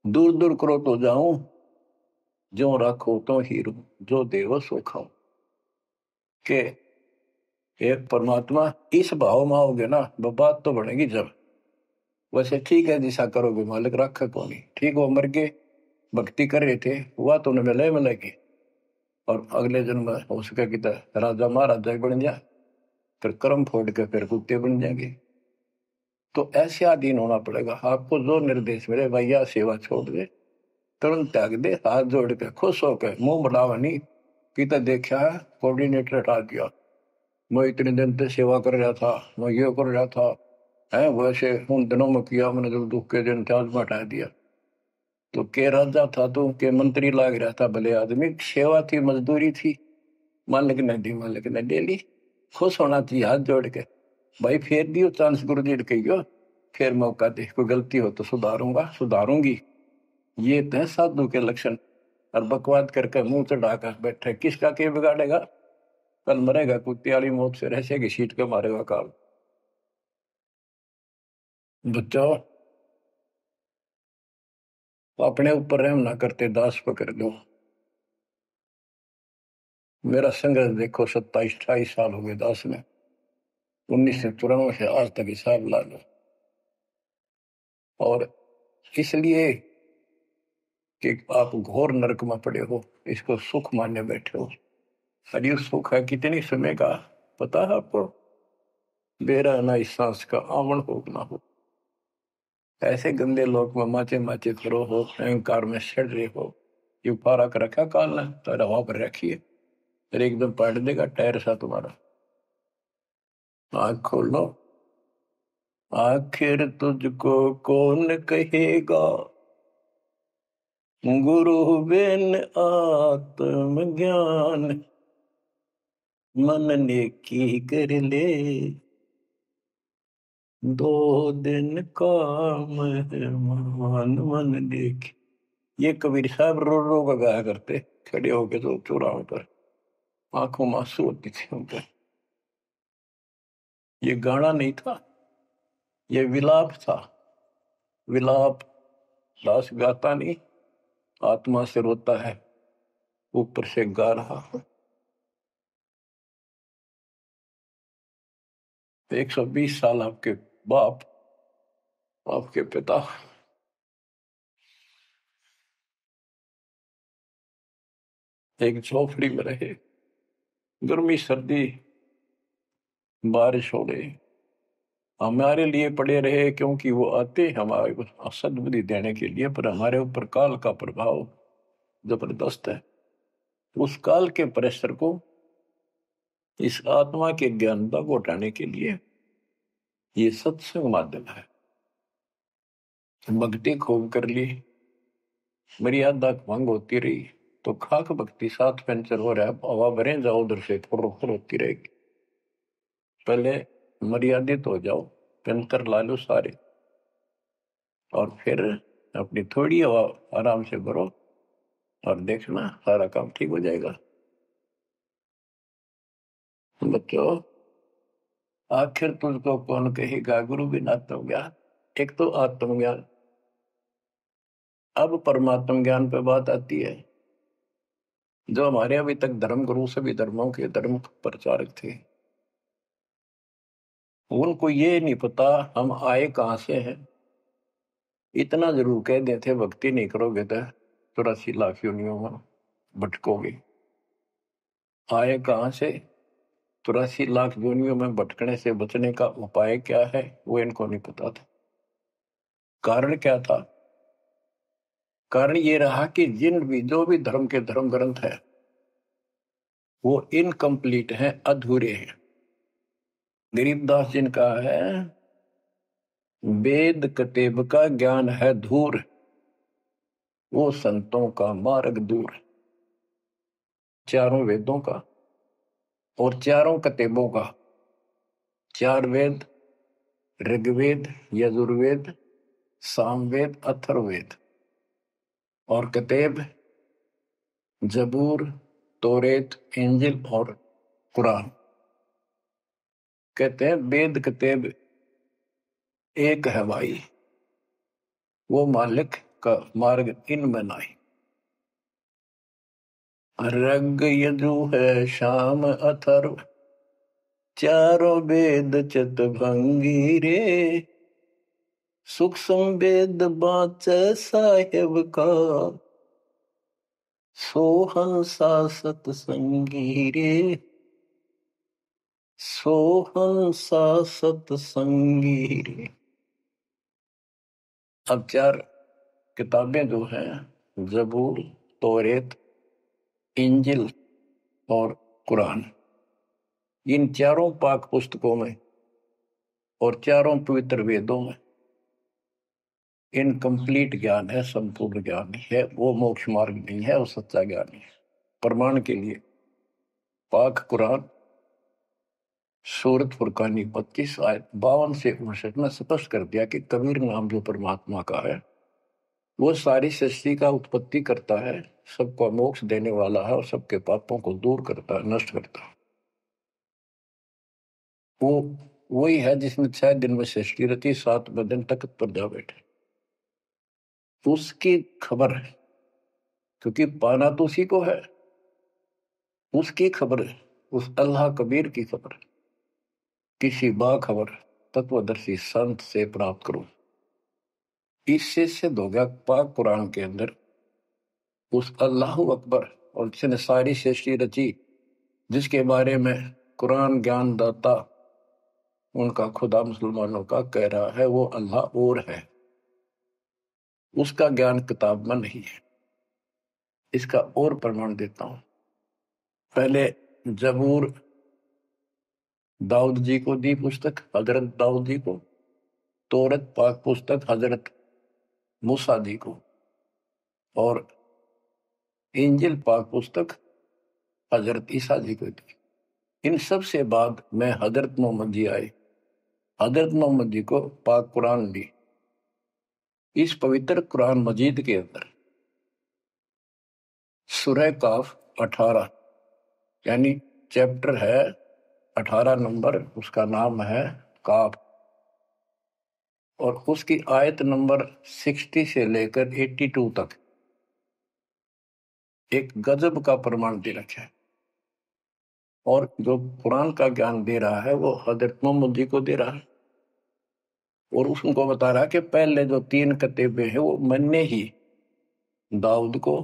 Speaker 1: दूर दूर करो तो जाऊं, जो रखो तो हीरो, जो देव सो खाओ। के एक परमात्मा इस भाव में आओगे ना, बात तो बनेगी जब। वैसे ठीक है दिशा करोगे, मालिक रखा को नहीं, ठीक वो मर गए, भक्ति कर रहे थे, हुआ तो उन्हें मिलेगी, और अगले जन्म में हो सके कि राजा महाराजा बन जाए, फिर कर्म फोड़ के फिर कुत्ते बन जाएंगे। तो ऐसे अधीन होना पड़ेगा आपको। जो निर्देश मिले भैया, सेवा छोड़ दे, तुरंत त्याग दे, हाथ जोड़ के खुश होकर, मुंह बढ़ावा नहीं कि देखा है कोऑर्डिनेटर हटा दिया, मैं इतने दिन से सेवा कर रहा था, मैं ये कर रहा था, है वैसे उन दिनों में किया मैंने, जब दुख के दिन थे आज में हटा दिया। तो के राजा था तो के मंत्री लाग रहा था, भले आदमी, सेवा थी, मजदूरी थी, मालिक ने दी, मालिक ने ले ली। खुश होना चाहिए हाथ जोड़ के, भाई फेर दियो चांस गुरु जी कहियो, फिर मौका दे, कोई गलती हो तो सुधारूंगा, सुधारूंगी। ये तो है साधु के लक्षण। और बकवाद करके मुंह चढ़ाकर बैठे, किसका के बिगाड़ेगा? कल मरेगा कुत्ते वाली मौत से, रहसे की सीट के मारेगा काल। बच्चों, अपने ऊपर रहम ना करते, दास पकड़ लो। मेरा संघर्ष देखो, 27-28 साल हो गए दास में, 1994 से आज तक हिसाब ला लो। और इसलिए कि आप घोर नरक में पड़े हो, इसको सुख मानने बैठे हो। अरे सुख है कितनी समय का पता है आपको? बेरा ना इस सांस का आवन हो ना हो। ऐसे गंदे लोग में माचे माचे खड़ो हो, अहंकार में सड़ रहे हो। ये पारा कर रखा काल ने तो हवा पर रखिए, फिर एकदम पलट देगा टायर सा तुम्हारा। आँख खोल लो। आखिर तुझको कौन कहेगा, गुरु बिन आत्मज्ञान। मन ने की कर ले, 2 दिन काम है मान। मन ने की, ये कबीर साहब रो रो का गाया करते, खड़े होके तो चौराहों पर, आंखों में आंसू होती थी उनके। ये गाना नहीं था, ये विलाप था। विलाप दास गाता नहीं, आत्मा से रोता है, ऊपर से गा रहा है। 120 साल आपके बाप, आपके पिता एक झोपड़ी में रहे, गर्मी सर्दी बारिश हो गई, हमारे लिए पड़े रहे, क्योंकि वो आते हमारे को सद्बुद्धि देने के लिए, पर हमारे ऊपर काल का प्रभाव जबरदस्त है। उस काल के प्रेशर को इस आत्मा के ज्ञानता को उठाने के लिए ये सत्संग माध्यम है। भक्ति खूब कर ली, मर्यादा भंग होती रही तो खाक भक्ति साथ पंचर हो रहा है, हवा भरे जाओ उधर से फुर फुर होती रहेगी। पहले मर्यादित हो जाओ, पंचर ला लो सारे, और फिर अपनी थोड़ी हवा आराम से भरो, और देखना सारा काम ठीक हो जाएगा। बच्चों, आखिर तुझको कौन कहेगा, गुरु बिन आत्मज्ञान। एक तो आत्मज्ञान, अब परमात्म ज्ञान पे बात आती है। जो हमारे अभी तक धर्म गुरु सभी धर्मों के धर्म प्रचारक थे, उनको ये नहीं पता हम आए कहां से हैं। इतना जरूर कह देते, भक्ति नहीं करोगे तो 84 लाख योनियों में भटकोगे। आए कहां से, 84 लाख योनियों में भटकने से बचने का उपाय क्या है, वो इनको नहीं पता था। कारण क्या था? कारण ये रहा कि जिन भी जो भी धर्म के धर्म ग्रंथ है वो इनकम्प्लीट हैं, अधूरे हैं। गरीबदास जिनका है, वेद कतेब का ज्ञान है धूर, वो संतों का मार्ग दूर। चारों वेदों का और चारों कतेबों का, 4 वेद, ऋग्वेद, यजुर्वेद, सामवेद, अथर्ववेद, और कतेब जबूर, तोरेत, इंजिल और कुरान। कहते हैं वेद कतेब एक है भाई, वो मालिक का मार्ग इनमें नहीं। ऋग यजु है शाम अथर्व, चारों वेद चितभंगी रे। सूक्ष्म वेद बाँचे साहेब का, सोहंसा सतसंगी रे। सोहंसा सतसंगी रे। अब 4 किताबें जो हैं, जबूर, तौरेत, इंजिल और कुरान, इन चारों पाक पुस्तकों में और चारों पवित्र वेदों में इनकम्प्लीट ज्ञान है, संपूर्ण ज्ञान है। वो मोक्ष मार्ग नहीं है, वो सच्चा ज्ञान है। प्रमाण के लिए पाक कुरान सूरत फुरकानी 25 आयत 52 से 59 में स्पष्ट कर दिया कि कबीर नाम जो परमात्मा का है वो सारी सृष्टि का उत्पत्ति करता है, सबको मोक्ष देने वाला है और सबके पापों को दूर करता है, नष्ट करता है। वो वही है जिसने 6 दिन में सृष्टि रची, 7वें दिन तख्त पर जा बैठे। उसकी खबर है, क्योंकि पाना तो उसी को है। उसकी खबर है, उस अल्लाह कबीर की खबर है। किसी बाखबर तत्वदर्शी संत से प्राप्त करो। इससे सिद्ध हो गया पाक कुरान के अंदर उस अल्लाह अकबर और जिसने सारी सृष्टि रची, जिसके बारे में कुरान ज्ञान दाता उनका खुदा मुसलमानों का कह रहा है वो अल्लाह और है, उसका ज्ञान किताब में नहीं है। इसका और प्रमाण देता हूं। पहले जबूर दाऊद जी को दी पुस्तक, हजरत दाऊद जी को। तौरत पाक पुस्तक हजरत मूसा जी को, और इंजिल पाक पुस्तक हजरत ईसा जी को दी। इन सब से बाद में हजरत मोहम्मद जी आए, हजरत मोहम्मद जी को पाक कुरान दी। इस पवित्र कुरान मजीद के अंदर सूरह काफ 18 यानी चैप्टर है 18 नंबर, उसका नाम है काफ, और उसकी आयत नंबर 60 से लेकर 82 तक एक गजब का प्रमाण दे रखा है। और जो कुरान का ज्ञान दे रहा है वो हजरत मोहम्मद जी को दे रहा है, और उसको बता रहा है कि पहले जो 3 किताबें हैं वो मैंने ही दाऊद को,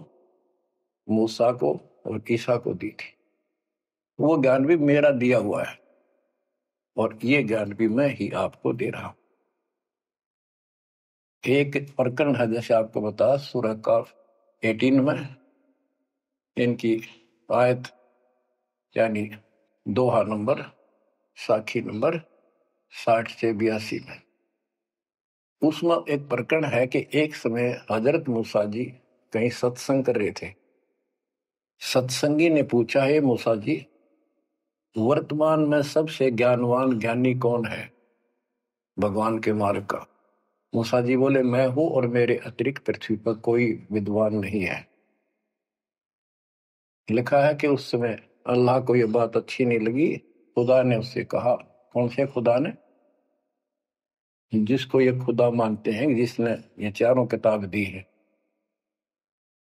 Speaker 1: मूसा को और ईसा को दी थी। वो ज्ञान भी मेरा दिया हुआ है और ये ज्ञान भी मैं ही आपको दे रहा हूं। एक प्रकरण है, जैसे आपको बता सूरह काफ 18 में इनकी आयत यानी दोहा नंबर साखी नंबर 60 से 82 में, उसमें एक प्रकरण है कि एक समय हजरत मूसा जी कहीं सत्संग कर रहे थे। सत्संगी ने पूछा, है मूसा जी, वर्तमान में सबसे ज्ञानवान ज्ञानी कौन है भगवान के मार्ग का? मूसा जी बोले, मैं हूं और मेरे अतिरिक्त पृथ्वी पर कोई विद्वान नहीं है। लिखा है कि उस समय अल्लाह को यह बात अच्छी नहीं लगी, खुदा ने उससे कहा। कौन से खुदा ने? जिसको ये खुदा मानते हैं, जिसने ये चारों किताब दी है,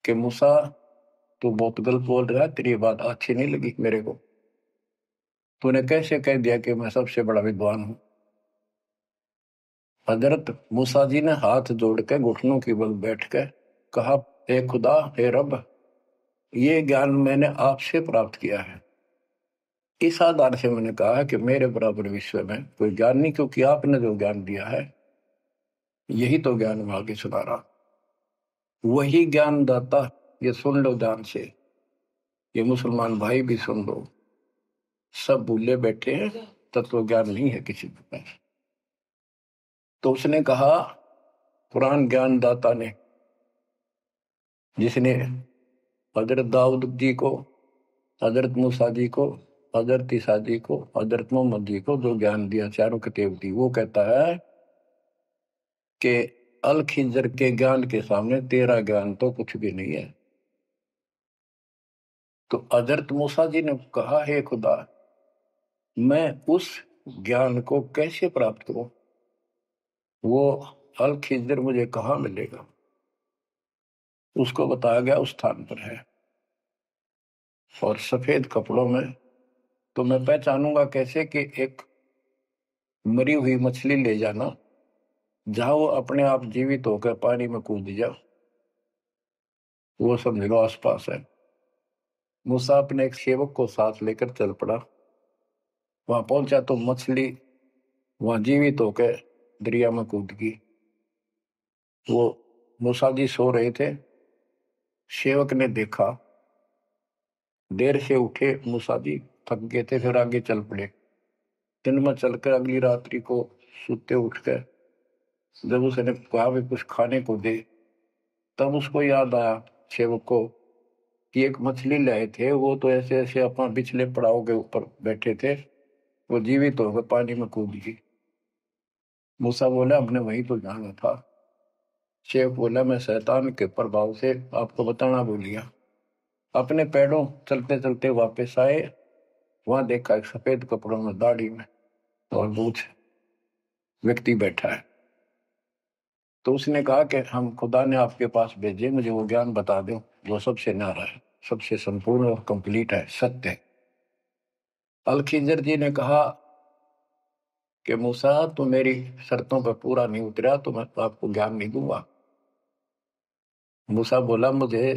Speaker 1: कि मूसा तू बहुत गलत बोल रहा है, तेरी बात अच्छी नहीं लगी मेरे को। तूने कैसे कह दिया कि मैं सबसे बड़ा विद्वान हूं? हजरत मूसा जी ने हाथ जोड़ के घुटनों की बल बैठ के कहा, हे खुदा, हे रब, ये ज्ञान मैंने आपसे प्राप्त किया है। इस आधार से मैंने कहा कि मेरे बराबर विश्व में कोई ज्ञान नहीं, क्योंकि आपने जो ज्ञान दिया है यही तो ज्ञान मैं आगे सुना रहा। वही ज्ञान दाता, ये सुन लो ध्यान से, ये मुसलमान भाई भी सुन लो, सब भूले बैठे हैं, तत्व ज्ञान नहीं है किसी के पास। तो उसने कहा, कुरान ज्ञान दाता ने, जिसने हजरत दाऊद जी को, हजरत मूसा जी को, हजरत ईसा जी को, हजरत मोहम्मद जी को जो ज्ञान दिया, चारों किताब दी, वो कहता है कि अल खिजर के ज्ञान के सामने तेरा ज्ञान तो कुछ भी नहीं है। तो हजरत मूसा जी ने कहा, हे खुदा, मैं उस ज्ञान को कैसे प्राप्त करूं? वो अल खिजर मुझे कहाँ मिलेगा? उसको बताया गया उस स्थान पर है, और सफेद कपड़ों में। तो मैं पहचानूंगा कैसे कि एक मरी हुई मछली ले जाना, जहां वो अपने आप जीवित होकर पानी में कूद जाओ, वो समझ लो आसपास है। मूसा अपने एक सेवक को साथ लेकर चल पड़ा। वहां पहुंचा तो मछली वहां जीवित होकर दरिया में कूद गई। वो मूसा जी सो रहे थे, सेवक ने देखा, देर से उठे मूसा जी, थक गए थे, फिर आगे चल पड़े। दिन में चलकर अगली रात्रि को सुते उठकर जब उसने कहा भी कुछ खाने को दे, तब उसको याद आया सेवक को कि एक मछली लाए थे, वो तो ऐसे ऐसे अपना पिछले पड़ाव के ऊपर बैठे थे, वो जीवित होकर पानी में कूद गई। मूसा बोला हमने वहीं तो जाना था। शेख बोला मैं शैतान के प्रभाव से आपको बताना भूल गया। अपने पैरों चलते चलते वापस आए, वहां देखा एक सफेद कपड़ों में, दाढ़ी में और मूछ व्यक्ति बैठा है। तो उसने कहा कि हम खुदा ने आपके पास भेजे, मुझे वो ज्ञान बता दो जो सबसे न्यारा है, सबसे संपूर्ण और कंप्लीट है, सत्य है। अल खिजर जी ने कहा कि मूसा तो मेरी शर्तों पर पूरा नहीं उतरा तो मैं तो आपको ज्ञान नहीं दूंगा। मूसा बोला मुझे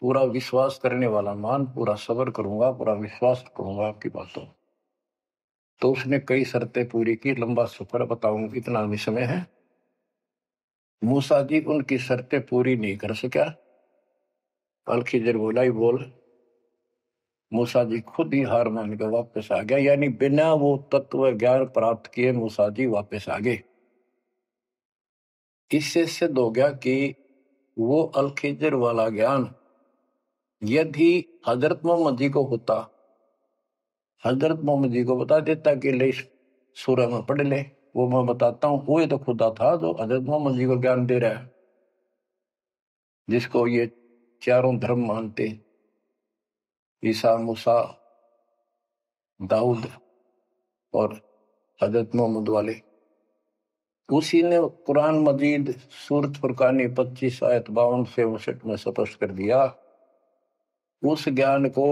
Speaker 1: पूरा विश्वास करने वाला मान, पूरा सब्र करूंगा, पूरा विश्वास करूंगा आपकी बातों। तो उसने कई शर्तें पूरी की, लंबा सफर बताऊं इतना भी समय है। मूसा जी उनकी शर्तें पूरी नहीं कर सका। अल खिजर बोला ही बोल। मूसा जी खुद ही हार मान के वापस आ गया, यानी बिना वो तत्व ज्ञान प्राप्त किए मूसा जी वापस आ गए। इससे सिद्ध हो गया कि वो अल खिजर वाला ज्ञान यदि हजरत मोहम्मद जी को होता, हजरत मोहम्मद जी को बता देता कि ले सूरह में पढ़ ले, वो मैं बताता हूँ, वो तो खुदा था जो हजरत मोहम्मद जी को ज्ञान दे रहा है, जिसको ये चारों धर्म मानते, ईसा, मूसा, दाऊद और हजरत मोहम्मद वाले। उसी ने कुरान मजीद सूरत फुरकानी 25 आयत 52 से 59 में स्पष्ट कर दिया। उस ज्ञान को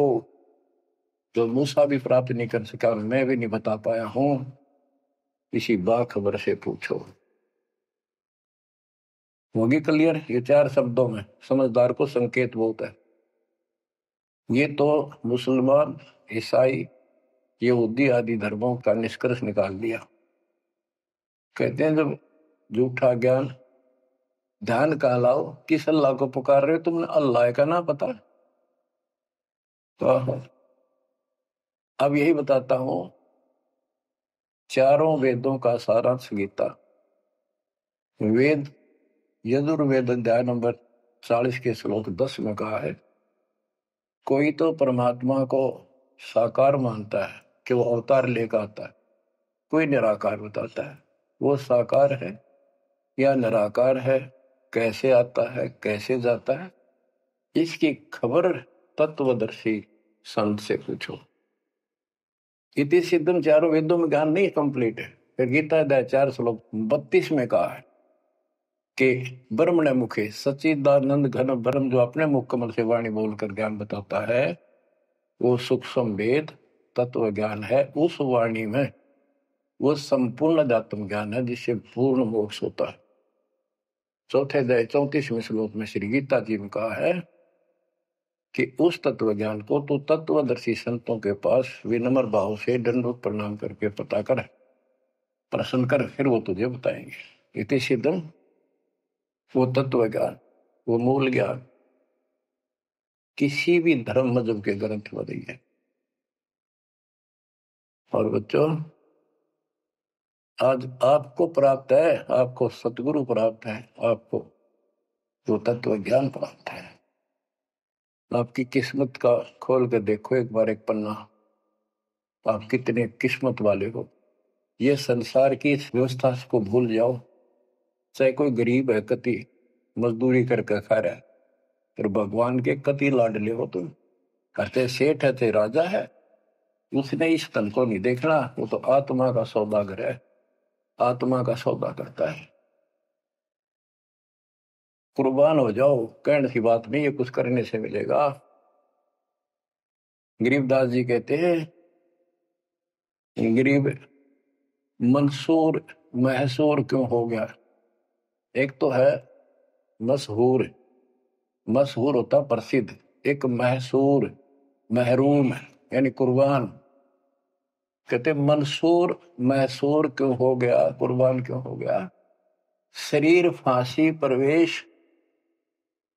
Speaker 1: जो मूसा भी प्राप्त नहीं कर सका, मैं भी नहीं बता पाया हूं, इसी बाखबर से पूछो। होगी क्लियर? ये 4 शब्दों में समझदार को संकेत बहुत है। ये तो मुसलमान, ईसाई, यहूदी आदि धर्मों का निष्कर्ष निकाल दिया। कहते हैं जब झूठा ज्ञान, ध्यान का लाओ, किस अल्लाह को पुकार रहे हो तुमने? अल्लाह का ना पता? तो अब यही बताता हूं, चारों वेदों का सारांश गीता। वेद यजुर्वेद अध्याय नंबर 40 के श्लोक 10 में कहा है, कोई तो परमात्मा को साकार मानता है कि वो अवतार लेकर आता है, कोई निराकार बताता है। वो साकार है या निराकार है, कैसे आता है, कैसे जाता है, इसकी खबर तत्वदर्शी संत से पूछो। इति सिद्धम, चारों वेदों में ज्ञान नहीं कंप्लीट है। फिर गीता अध्याय 4 श्लोक 32 में कहा है कि ब्रह्म ने मुखे सच्चिदानंद घन ब्रह्म, जो अपने मुख कमल से वाणी बोलकर ज्ञान बताता है, वो सूक्ष्म वेद तत्व ज्ञान है। उस वाणी में वो संपूर्ण अध्यात्म ज्ञान है जिससे पूर्ण मोक्ष होता है। चौथे अध्याय 34वें श्लोक में श्री गीता जी ने कहा है कि उस तत्व ज्ञान को तो तत्वदर्शी संतों के पास विनम्र भाव से दंडवत प्रणाम करके पता कर, प्रश्न कर, फिर वो तुझे बताएंगे। इति सिद्धम, वो तत्व ज्ञान, वो मूल ज्ञान किसी भी धर्म मजहब के ग्रंथ में नहीं है। और बच्चों, आज आपको प्राप्त है, आपको सतगुरु प्राप्त है, आपको जो तत्व ज्ञान प्राप्त है। आपकी किस्मत का खोल के देखो एक बार एक पन्ना, आप कितने किस्मत वाले हो। ये संसार की इस व्यवस्था को भूल जाओ। चाहे कोई गरीब है, कति मजदूरी करके खा रहा है, फिर भगवान के कति लाडले हो तुम। कहते सेठ है, चाहे राजा है, उसने इस तन को नहीं देखना, वो तो आत्मा का सौदागर है, आत्मा का सौदा करता है। कुर्बान हो जाओ, कहने की बात नहीं, ये कुछ करने से मिलेगा। गरीबदास जी कहते हैं, गरीब मंसूर महसूर क्यों हो गया? एक तो है मशहूर, मशहूर होता प्रसिद्ध, एक महसूर महरूम यानी कुर्बान। कहते मंसूर महसूर क्यों हो गया, कुर्बान क्यों हो गया? शरीर फांसी प्रवेश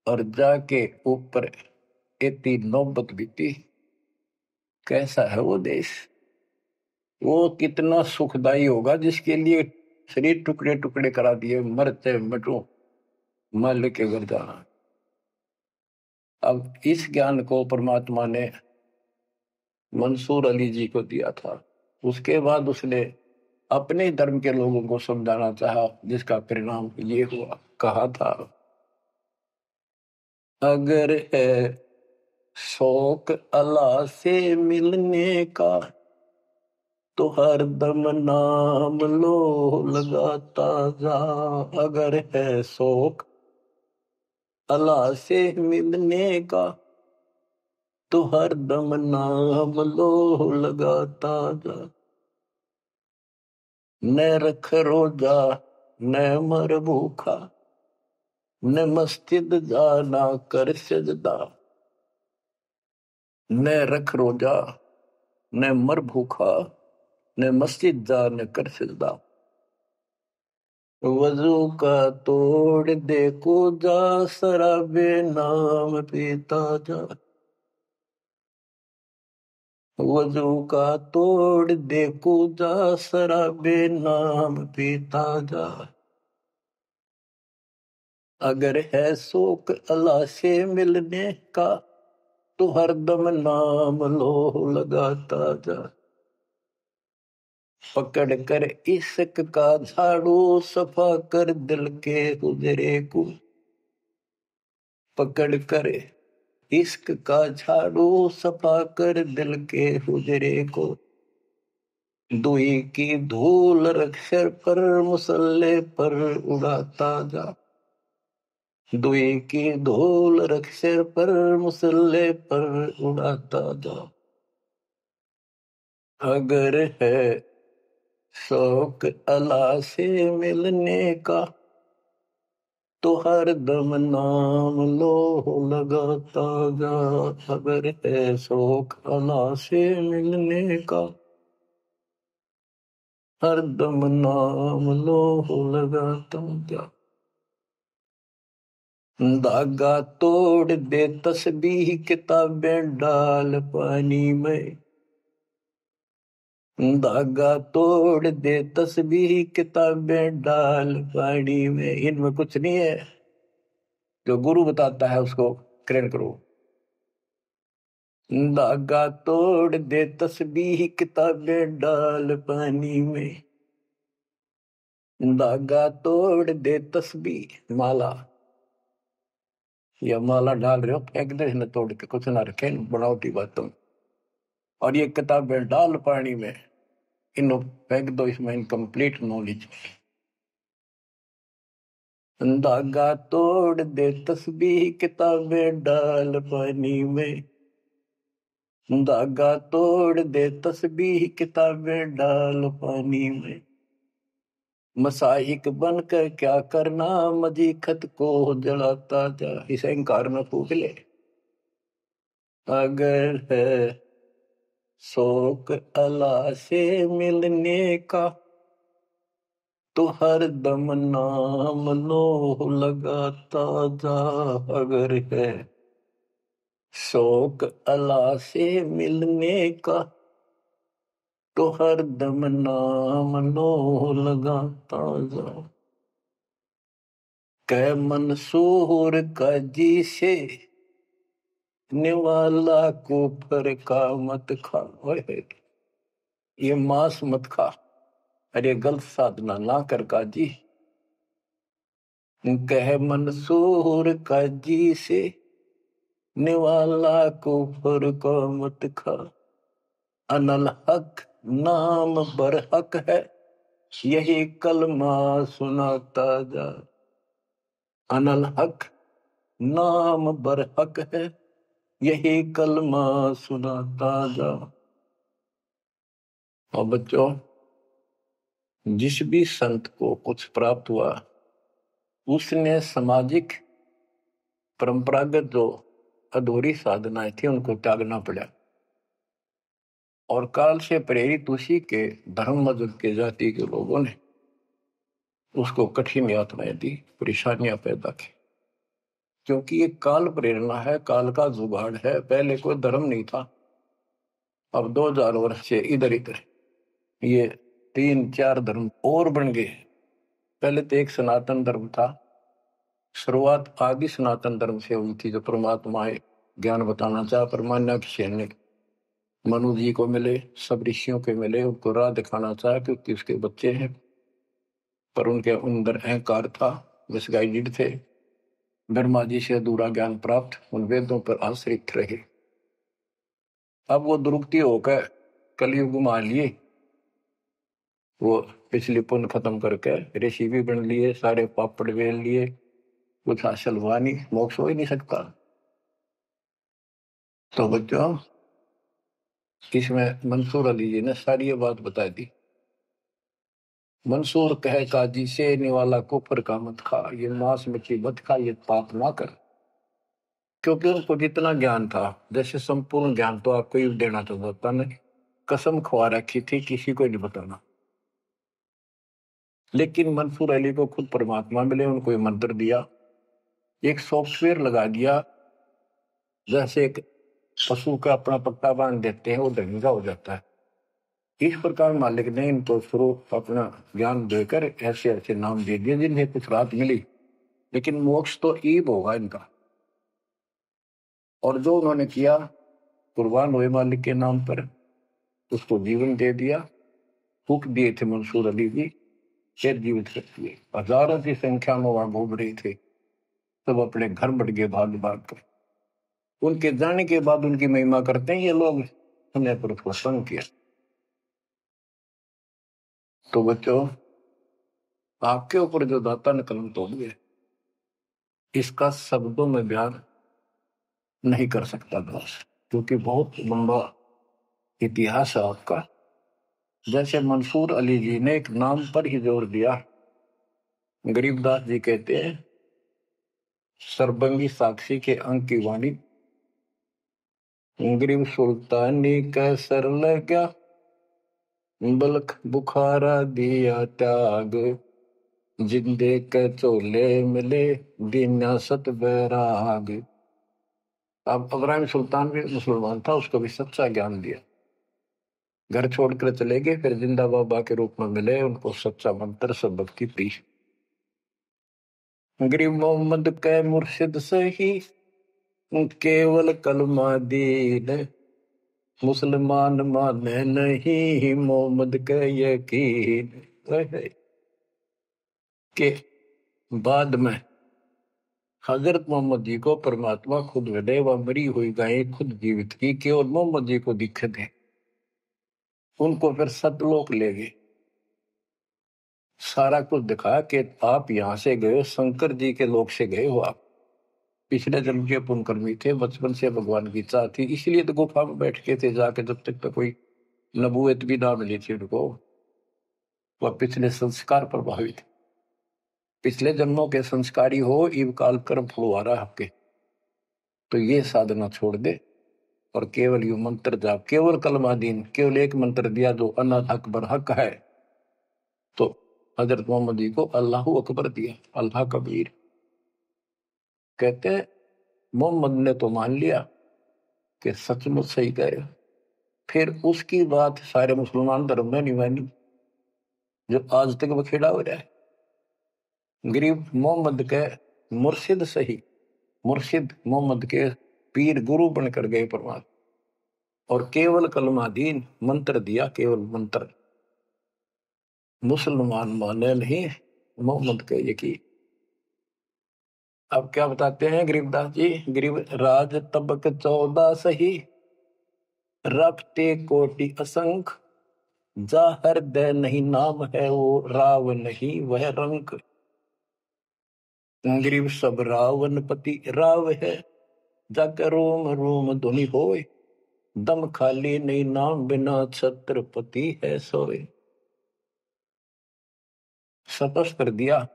Speaker 1: और जाके ऊपर इतनी नौबत बीती। कैसा है वो देश? वो कितना सुखदाई होगा जिसके लिए शरीर टुकड़े टुकड़े करा दिए, मरते मटो मल के घर जाना। अब इस ज्ञान को परमात्मा ने मंसूर अली जी को दिया था। उसके बाद उसने अपने धर्म के लोगों को समझाना चाहा, जिसका परिणाम ये हुआ। कहा था, अगर है शौक अल्लाह से मिलने का तो हर दम नाम लो लगाता जा। अगर है शौक अल्लाह से मिलने का तो हर दम नाम लो लगाता जा। न रख रोजा न मर भूखा, न मस्जिद जाना कर सजदा। न रख रोजा न मर भूखा, न मस्जिद जा न कर सजदा। वजू का तोड़ दे को जा, शराबे नाम पीता जा। वजू का तोड़ दे को जा, शराबे नाम पीता जा। अगर है शौक अल्लाह से मिलने का तो हरदम नाम लो लगाता जा। पकड़ कर इश्क का झाड़ू, सफा कर दिल के हुजरे को। पकड़ कर इश्क का झाड़ू, सफा कर दिल के हुजरे को। दुई की धूल रख सिर पर, मुसल्ले पर उड़ाता जा। दुई की धूल रख सिर पर, मुसल्ले पर उड़ाता जा। अगर है शौक अल्लाह से मिलने का तो हर दम नाम लो लगाता जा। अगर है शौक अल्लाह से मिलने का हर दम नाम लो लगाता जा। धागा तोड़ दे तस्बीह, किताबें डाल पानी में। धागा तोड़ दे तस्बीह, किताबें डाल पानी में। इनमें कुछ नहीं है, जो गुरु बताता है उसको ग्रहण करो। धागा तोड़ दे तस्बीह, किताबें डाल पानी में। धागा तोड़ दे तस्बीह, माला या माला डाल रहे हो, फेंक दे न तोड़ के, कुछ ना रखे बनावटी बातों। और ये किताबें डाल पानी में, इनको फेंक दो, इसमें इनकम्प्लीट नॉलेज। धागा तोड़ दे तस्बीह, किताबें डाल पानी में। धागा तोड़ दे तस्बीह, किताबें डाल पानी में। मसाइक बनकर क्या करना, मजीखत को जलाता जा। इसे इंकार न फूक ले। अगर है शौक अल्लाह से मिलने का तो हर दम नाम लो लगाता जा। अगर है शौक अल्लाह से मिलने का तो हर दम नाम लो लगाता जा। कै मंसूर का जी से निवाला को पर का मत खा। ये मांस मत खा, अरे गलत साधना ना कर काजी। कह मंसूर का जी से निवाला को पर का मत खा। अनल हक नाम बर हक है, यही कलमा सुनाता जा। अनल हक नाम बर हक है, यही कलमा सुनाता जा। और बच्चों, जिस भी संत को कुछ प्राप्त हुआ उसने सामाजिक परंपरागत जो अधूरी साधनाएं थी उनको त्यागना पड़ा। और काल से प्रेरित उसी के धर्म मजहब के जाति के लोगों ने उसको कठिन यातनाएं दी, परेशानियां पैदा की। क्योंकि ये काल प्रेरणा है, काल का जुगाड़ है। पहले कोई धर्म नहीं था, अब 2000 वर्ष से इधर इधर ये 3-4 धर्म और बन गए। पहले तो एक सनातन धर्म था, शुरुआत आदि सनातन धर्म से हुई थी, जो परमात्मा ज्ञान बताना चाहा, परमान्या की सेन ने मनु जी को मिले, सब ऋषियों के मिले, उनको राह दिखाना चाहा क्योंकि उसके बच्चे हैं, पर उनके अंदर अहंकार था, मिसगाइडेड थे। ब्रह्मा जी से अधूरा ज्ञान प्राप्त, उन वेदों पर आश्रित रहे। अब वो दुरुक्ति होकर कलयुग में आ लिए, वो पिछली पुण्य खत्म करके ऋषि भी बन लिए, सारे पापड़ बेल लिए, कुछ हासिल हुआ नहीं, मोक्ष हो ही नहीं सकता। तो बच्चों, इसमें मंसूर अली जी ने सारी ये बात बता दी। मंसूर कहे काजी से निवाला कुफर का मत खा, ये मांस मछली मत खा, ये पाप ना कर। क्योंकि उनको जितना ज्ञान था, जैसे संपूर्ण ज्ञान तो आपको ही देना चाहता नहीं, कसम खवा रखी थी किसी को नहीं बताना। लेकिन मंसूर अली को खुद परमात्मा मिले, उनको ये मंत्र दिया, एक सॉफ्टवेयर लगा दिया, जैसे एक पशु का अपना पट्टा बांध देते हैं, वो ढंगा हो जाता है। इस प्रकार मालिक ने इनको शुरू अपना ज्ञान देकर ऐसे ऐसे नाम दे दिए जिन्हें कुछ राहत मिली, लेकिन मोक्ष तो ईब होगा इनका। और जो उन्होंने किया, कुर्बान हुए मालिक के नाम पर, उसको जीवन दे दिया। हुक दिए थे मंसूर अली जी, फिर जीवित कर दिए। हजारों की संख्या में वहां घूम रहे थे, सब अपने घर बढ़ गए भाग भाग कर। उनके जाने के बाद उनकी महिमा करते हैं ये लोग, हमने पर उसको संग किया। तो बच्चों, आपके ऊपर जो दाता ने कलम तोड़ दिया, इसका शब्दों में बयान नहीं कर सकता दास, क्योंकि बहुत लंबा इतिहास है आपका। जैसे मंसूर अली जी ने एक नाम पर ही जोर दिया। गरीबदास जी कहते हैं, सरबंगी साक्षी के अंक की वाणी, गरीब सुल्तानी का सर लगा, बलख बुखारा दिया त्याग, जिंदे के चोले मिले दीना सत बैराग। अब इब्राहिम सुल्तान भी मुसलमान था, उसको भी सच्चा ज्ञान दिया। घर छोड़कर चले गए, फिर जिंदा बाबा के रूप में मिले, उनको सच्चा मंत्र सब भक्ति दी। गरीब मोहम्मद के मुर्शिद सही, केवल कलमा दीन, मुसलमान माने नहीं मोहम्मद के यकीन। के बाद में हजरत मोहम्मद जी को परमात्मा खुद मिले, वह मरी हुई गायें खुद जीवित की, केवल मोहम्मद जी को दिखे थे। उनको फिर सतलोक ले गए, सारा कुछ दिखाया कि आप यहां से गए, शंकर जी के लोक से गए हो आप, पिछले जन्म के पुण्यकर्मी थे, बचपन से भगवान की इच्छा थी, इसलिए तो गुफा में बैठ के थे जाके, जब तक तो कोई नबूवत भी ना मिली थी उनको। वह पिछले संस्कार प्रभावित, पिछले जन्मों के संस्कारी हो, इव काल कर्म फुलवारा आपके, तो ये साधना छोड़ दे और केवल यू मंत्र जाप, केवल कलमादीन, केवल एक मंत्र दिया जो अनाथ अकबर हक है। तो हजरत मोहम्मद जी को अल्लाह अकबर दिया, अल्लाह कबीर। कहते हैं मोहम्मद ने तो मान लिया कि सचमुच सही कहे, फिर उसकी बात सारे मुसलमान धर्म में नहीं मानी, जो आज तक बखेड़ा हो रहा है। गरीब मोहम्मद के मुर्शिद सही, मुर्शिद मोहम्मद के पीर गुरु बनकर गए परमात्मा, और केवल कलमादीन मंत्र दिया, केवल मंत्र, मुसलमान माने नहीं मोहम्मद के यकीन। अब क्या बताते हैं गरीबदास जी, गरीब राज तबक 14 सही, रखते कोटि असंख, जा हृदय नहीं नाम है वो राव नहीं वह रंक। गरीब सब रावण पति राव है, जाकर रोम रोम धुनि होए, दम खाली नहीं नाम बिना छत्रपति है सोए। स्पष्ट कर दिया।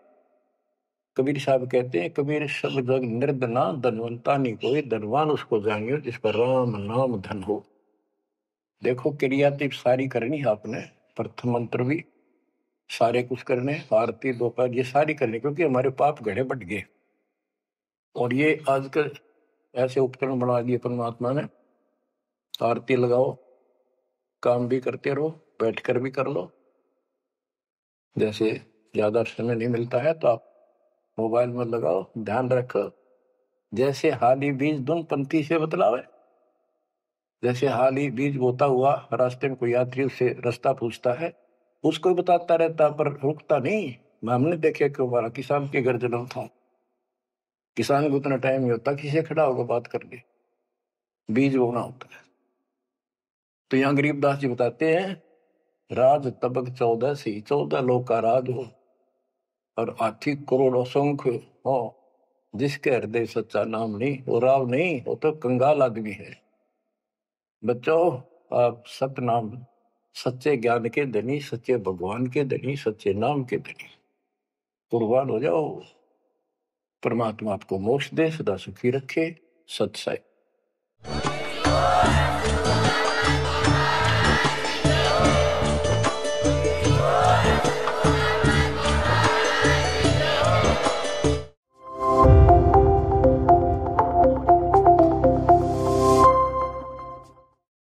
Speaker 1: कबीर साहब कहते हैं, कबीर सब जग निर्धना, धनवंता नहीं कोई, धनवान उसको जानियो जिस पर राम नाम धन हो। देखो क्रियातिप सारी करनी है आपने, प्रथम मंत्र भी सारे कुछ करने, आरती दोपहर ये सारी करनी, क्योंकि हमारे पाप घड़े बढ़ गए। और ये आजकल ऐसे उपकरण बना दिए परमात्मा ने, आरती लगाओ, काम भी करते रहो, बैठकर भी कर लो। जैसे ज्यादा समय नहीं मिलता है तो आप मोबाइल में लगाओ, ध्यान रखो, जैसे हाली बीज धुन पंथी से बतलावे, जैसे हाल ही बीज बोता हुआ रास्ते में कोई यात्री उससे रास्ता पूछता है, उसको भी बताता रहता पर रुकता नहीं। हमने देखे कि हमारा किसान के घर जन्म था, किसान को उतना टाइम नहीं होता किसी से खड़ा होगा बात करने, बीज बोना होता है। तो यहाँ गरीबदास जी बताते हैं, राज तबक 14 सी, 14 लोग का राज हो और हाथी करोड़ असंख्य हो, जिसके हृदय सच्चा नाम नहीं, वो राव नहीं, वो तो कंगाल आदमी है। बच्चों, आप सतनाम, सच्चे ज्ञान के धनी, सच्चे भगवान के धनी, सच्चे नाम के धनी कुर्बान हो जाओ। परमात्मा आपको मोक्ष दे, सदा सुखी रखे। सत्संग।